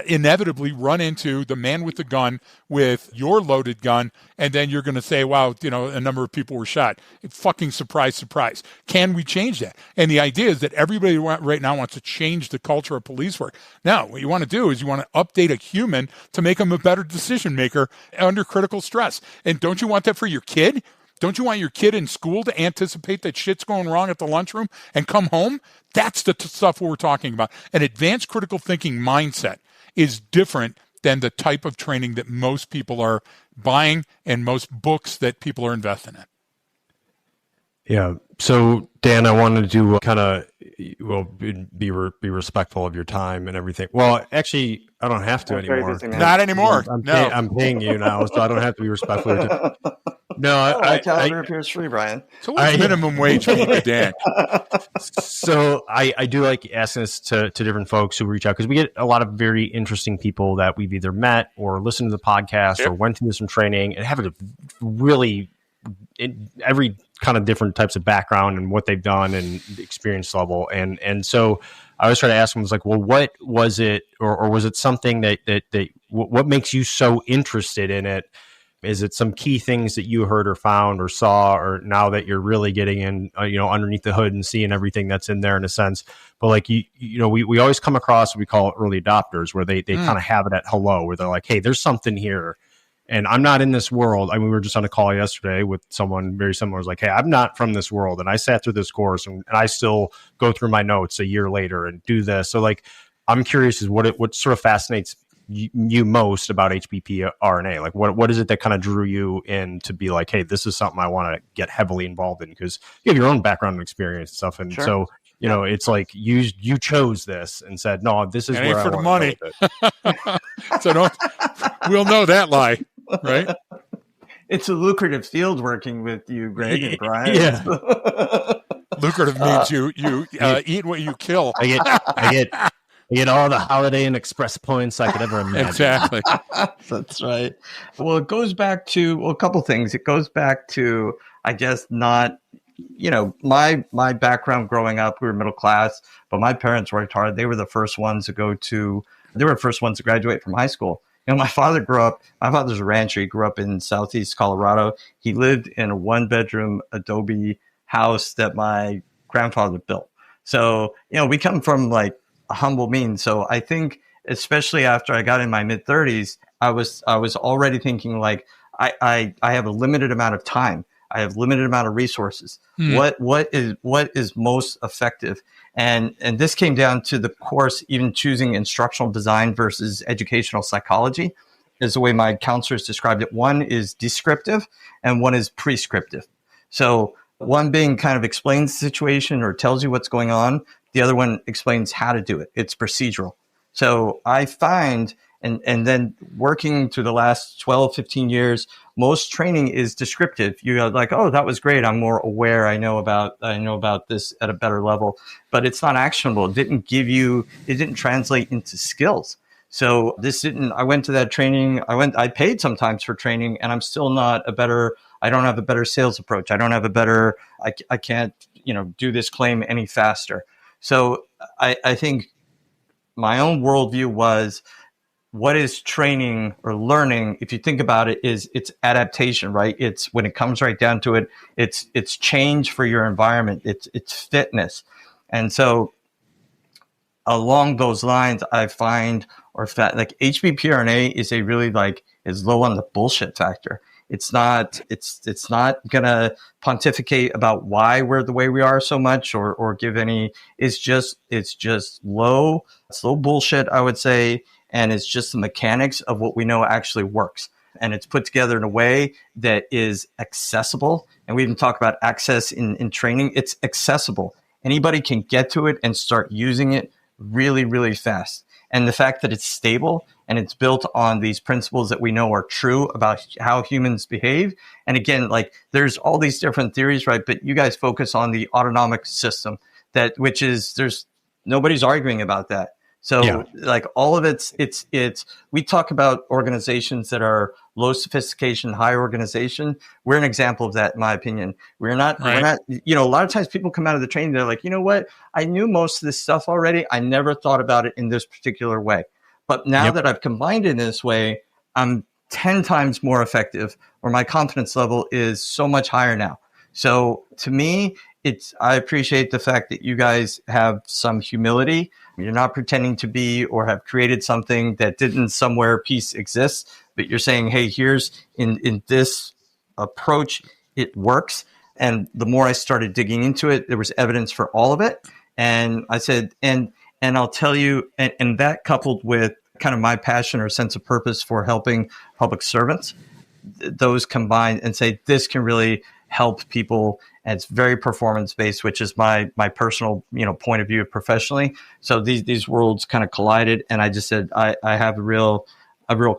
inevitably run into the man with the gun with your loaded gun. And then you're going to say, wow, a number of people were shot. Fucking surprise, surprise. Can we change that? And the idea is that everybody right now wants to change the culture of police work. Now, what you want to do is you want to update a human to make them a better decision maker under critical stress. And don't you want that for your kid? Don't you want your kid in school to anticipate that shit's going wrong at the lunchroom and come home? That's the stuff we're talking about. An advanced critical thinking mindset is different than the type of training that most people are buying and most books that people are investing in. Yeah. So, Dan, I wanted to kind of, be respectful of your time and everything. Well, actually, I don't have to anymore. Not anymore. I'm paying you now, so I don't have to be respectful of your time. No, calendar appears free, Brian. So what's minimum wage for Dan? So I do like asking this to different folks who reach out, because we get a lot of very interesting people that we've either met or listened to the podcast or went through some training and have a really every kind of different types of background and what they've done and experience level. And so I always try to ask them, like, well, what was it, or was it something that what makes you so interested in it? Is it some key things that you heard or found or saw, or now that you're really getting in, underneath the hood and seeing everything that's in there in a sense? But like, we always come across what we call early adopters, where they kind of have it at hello, where they're like, hey, there's something here. And I'm not in this world. I mean, we were just on a call yesterday with someone very similar. It was like, hey, I'm not from this world. And I sat through this course and I still go through my notes a year later and do this. So like, I'm curious is what sort of fascinates you most about HBPR&A? Like what is it that kind of drew you in to be like, hey, this is something I want to get heavily involved in, because you have your own background and experience and stuff. And so, it's like you chose this and said, no, this is where I for want the money. So we'll know that lie. Right? It's a lucrative field working with you, Greg and Brian. Yeah. Lucrative means you eat what you kill. I All the Holiday Inn Express points I could ever imagine. Exactly. That's right. Well, it goes back to a couple things. It goes back to, I guess, not, my background growing up, we were middle class, but my parents worked hard. They were the first ones to graduate from high school. My father's a rancher. He grew up in Southeast Colorado. He lived in a 1-bedroom adobe house that my grandfather built. So, we come from like a humble means. So I think, especially after I got in my mid 30s, I was already thinking like, I have a limited amount of time. I have limited amount of resources. What is most effective? And this came down to the course, even choosing instructional design versus educational psychology is the way my counselors described it. One is descriptive and one is prescriptive. So one being kind of explains the situation or tells you what's going on. The other one explains how to do it. It's procedural. So I find, and then working through the last 12, 15 years, most training is descriptive. You're like, oh, that was great. I'm more aware. I know about this at a better level, but it's not actionable. It didn't translate into skills. So I went to that training. I paid sometimes for training, and I'm still not I don't have a better sales approach. I don't have I can't, do this claim any faster. So I think my own worldview was, what is training or learning? If you think about it, it's adaptation, right? It's when it comes right down to it, it's change for your environment. It's fitness. And so along those lines, I find, like HBPR&A is is low on the bullshit factor. It's not gonna pontificate about why we're the way we are so much or give any. It's just low. It's low bullshit, I would say, and it's just the mechanics of what we know actually works. And it's put together in a way that is accessible. And we even talk about access in training. It's accessible. Anybody can get to it and start using it really, really fast. And the fact that it's stable and it's built on these principles that we know are true about how humans behave. And again, like there's all these different theories, right? But you guys focus on the autonomic system nobody's arguing about that. So like all of we talk about organizations that are low sophistication, high organization. We're an example of that, in my opinion. We're not, a lot of times people come out of the training, they're like, you know what? I knew most of this stuff already. I never thought about it in this particular way. But now that I've combined it in this way, I'm 10 times more effective, or my confidence level is so much higher now. So to me, I appreciate the fact that you guys have some humility. You're not pretending to be or have created something that didn't somewhere piece exists, but you're saying, hey, here's in this approach, it works. And the more I started digging into it, there was evidence for all of it. And I said, and I'll tell you, and that coupled with kind of my passion or sense of purpose for helping public servants, those combined and say, this can really help people. And it's very performance based, which is my personal, point of view professionally. So these worlds kind of collided. And I just said, I have a real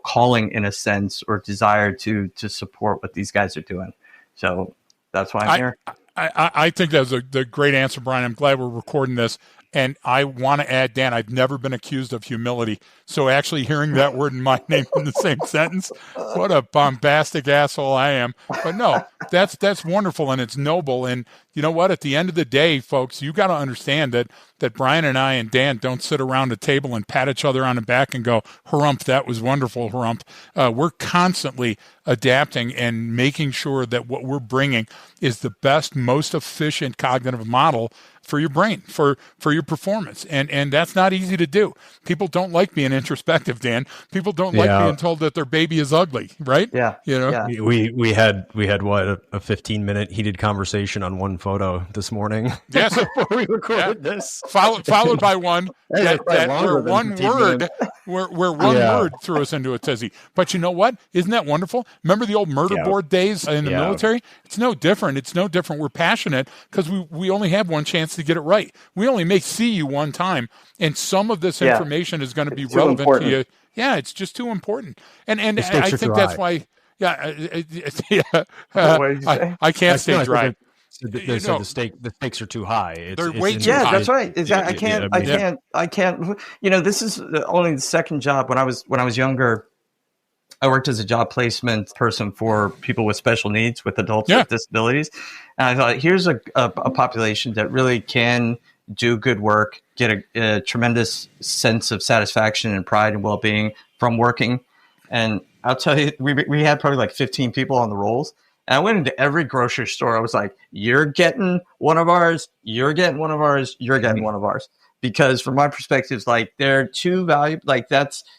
calling in a sense, or desire to support what these guys are doing. So that's why I'm here. I think that was a great answer, Brian. I'm glad we're recording this. And I want to add, Dan, I've never been accused of humility. So actually hearing that word in my name in the same sentence, what a bombastic asshole I am. But no, that's wonderful and it's noble. And you know what? At the end of the day, folks, you got to understand that Brian and I and Dan don't sit around a table and pat each other on the back and go, harump, that was wonderful, harump. We're constantly adapting and making sure that what we're bringing is the best, most efficient cognitive model for your brain, for your performance. And that's not easy to do. People don't like being introspective, Dan. People don't like being told that their baby is ugly, right? Yeah. Yeah. We had what, a 15-minute heated conversation on one photo this morning. Yes. Before we recorded this. Followed by one where one word word threw us into a tizzy. But you know what? Isn't that wonderful? Remember the old murder board days in the military? It's no different. We're passionate because we only have one chance to get it right. We only may see you one time, and some of this information is going to be relevant to you. Yeah, it's just too important. And I think that's why. Yeah, what did you say? I can't stay dry. They said the stakes are too high. They're way too yeah, high. that's right. Exactly. I can't. This is only the second job. When I was younger, I worked as a job placement person for people with special needs, with adults with disabilities. And I thought, here's a population that really can do good work, get a tremendous sense of satisfaction and pride and well-being from working. And I'll tell you, we had probably like 15 people on the rolls. And I went into every grocery store. I was like, you're getting one of ours, you're getting one of ours, you're getting one of ours. Because from my perspective, like, they're too valuable. Like,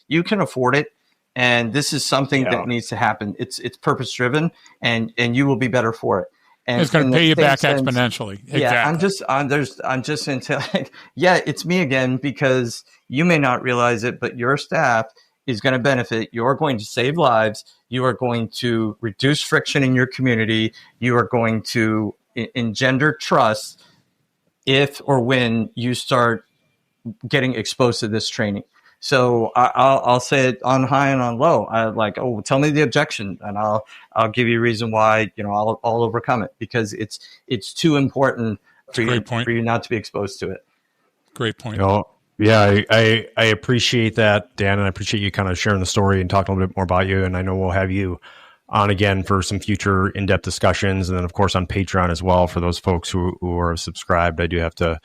you can afford it. And this is something that needs to happen. It's purpose driven, and you will be better for it. And it's going to pay you back exponentially. Exactly. Yeah, I'm just into like, it's me again, because you may not realize it, but your staff is going to benefit. You are going to save lives. You are going to reduce friction in your community. You are going to engender trust if or when you start getting exposed to this training. So I'll say it on high and on low. I like, tell me the objection, and I'll give you a reason why. I'll overcome it, because it's too important for you not to be exposed to it. Great point. Yeah, I appreciate that, Dan, and I appreciate you kind of sharing the story and talking a little bit more about you. And I know we'll have you on again for some future in-depth discussions, and then of course on Patreon as well for those folks who are subscribed. I do have to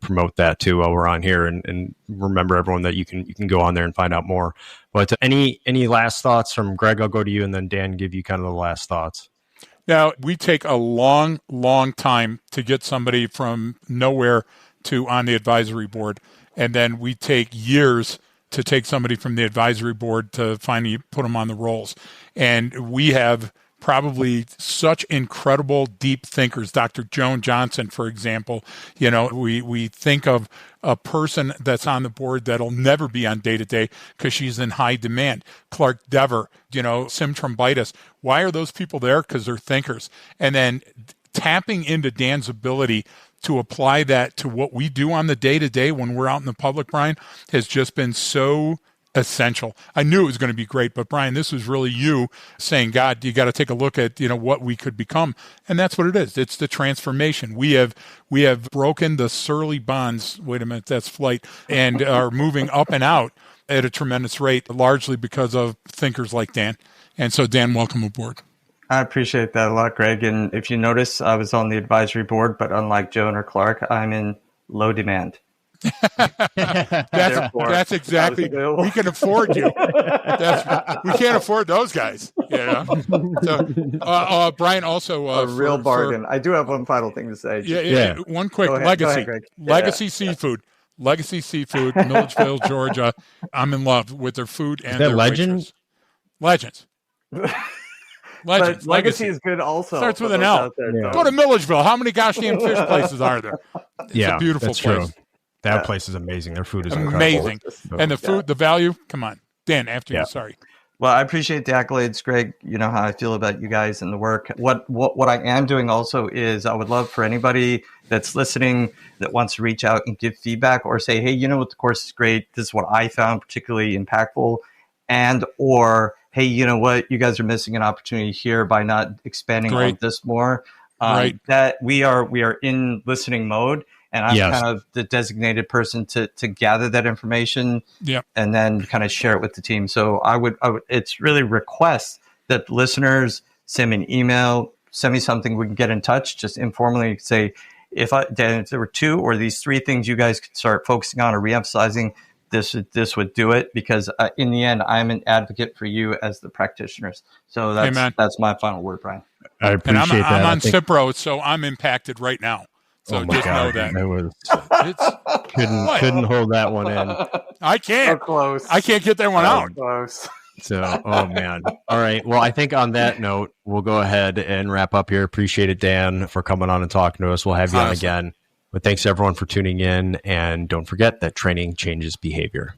promote that too while we're on here, and remember everyone that you can go on there and find out more. But any last thoughts from Greg? I'll go to you, and then Dan, give you kind of the last thoughts. Now, we take a long, long time to get somebody from nowhere to on the advisory board, and then we take years to take somebody from the advisory board to finally put them on the rolls. And we have probably such incredible deep thinkers. Dr. Joan Johnson, for example, we think of a person that's on the board that'll never be on day-to-day because she's in high demand. Clark Dever, Sim Trombitis. Why are those people there? Because they're thinkers. And then tapping into Dan's ability to apply that to what we do on the day-to-day when we're out in the public, Brian, has just been so essential. I knew it was going to be great, but Brian, this was really you saying, God, you got to take a look at, what we could become. And that's what it is. It's the transformation. We have broken the surly bonds. Wait a minute, that's flight, and are moving up and out at a tremendous rate, largely because of thinkers like Dan. And so Dan, welcome aboard. I appreciate that a lot, Greg. And if you notice, I was on the advisory board, but unlike Joan or Clark, I'm in low demand. That's exactly. We can afford you. We can't afford those guys. Yeah. So, Brian, also a real bargain. I do have one final thing to say. Yeah. One quick legacy. Legacy Seafood. Legacy Seafood, Milledgeville, Georgia. I'm in love with their food and their Legends. Legends. But Legacy is good also. Starts with an L. Go to Milledgeville. How many goddamn fish places are there? It's a beautiful place. True. That place is amazing. Their food is amazing. Incredible. And the food, the value, come on. Dan, after you, sorry. Well, I appreciate the accolades, Greg. You know how I feel about you guys and the work. What I am doing also is I would love for anybody that's listening that wants to reach out and give feedback or say, hey, you know what, the course is great. This is what I found particularly impactful. And or, hey, you know what, you guys are missing an opportunity here by not expanding on this more. That we are in listening mode. And I'm kind of the designated person to gather that information and then kind of share it with the team. So I would it's really request that listeners send me an email, send me something, we can get in touch, just informally say, if there were 2 or these 3 things you guys could start focusing on or reemphasizing, this would do it, because in the end, I'm an advocate for you as the practitioners. So that's my final word, Brian. I appreciate that. I'm on Cipro, so I'm impacted right now. So just know that. Couldn't hold that one in. I can't. So close. I can't get that one out. Close. So, oh man. All right. Well, I think on that note, we'll go ahead and wrap up here. Appreciate it, Dan, for coming on and talking to us. We'll have you on again. But thanks everyone for tuning in. And don't forget that training changes behavior.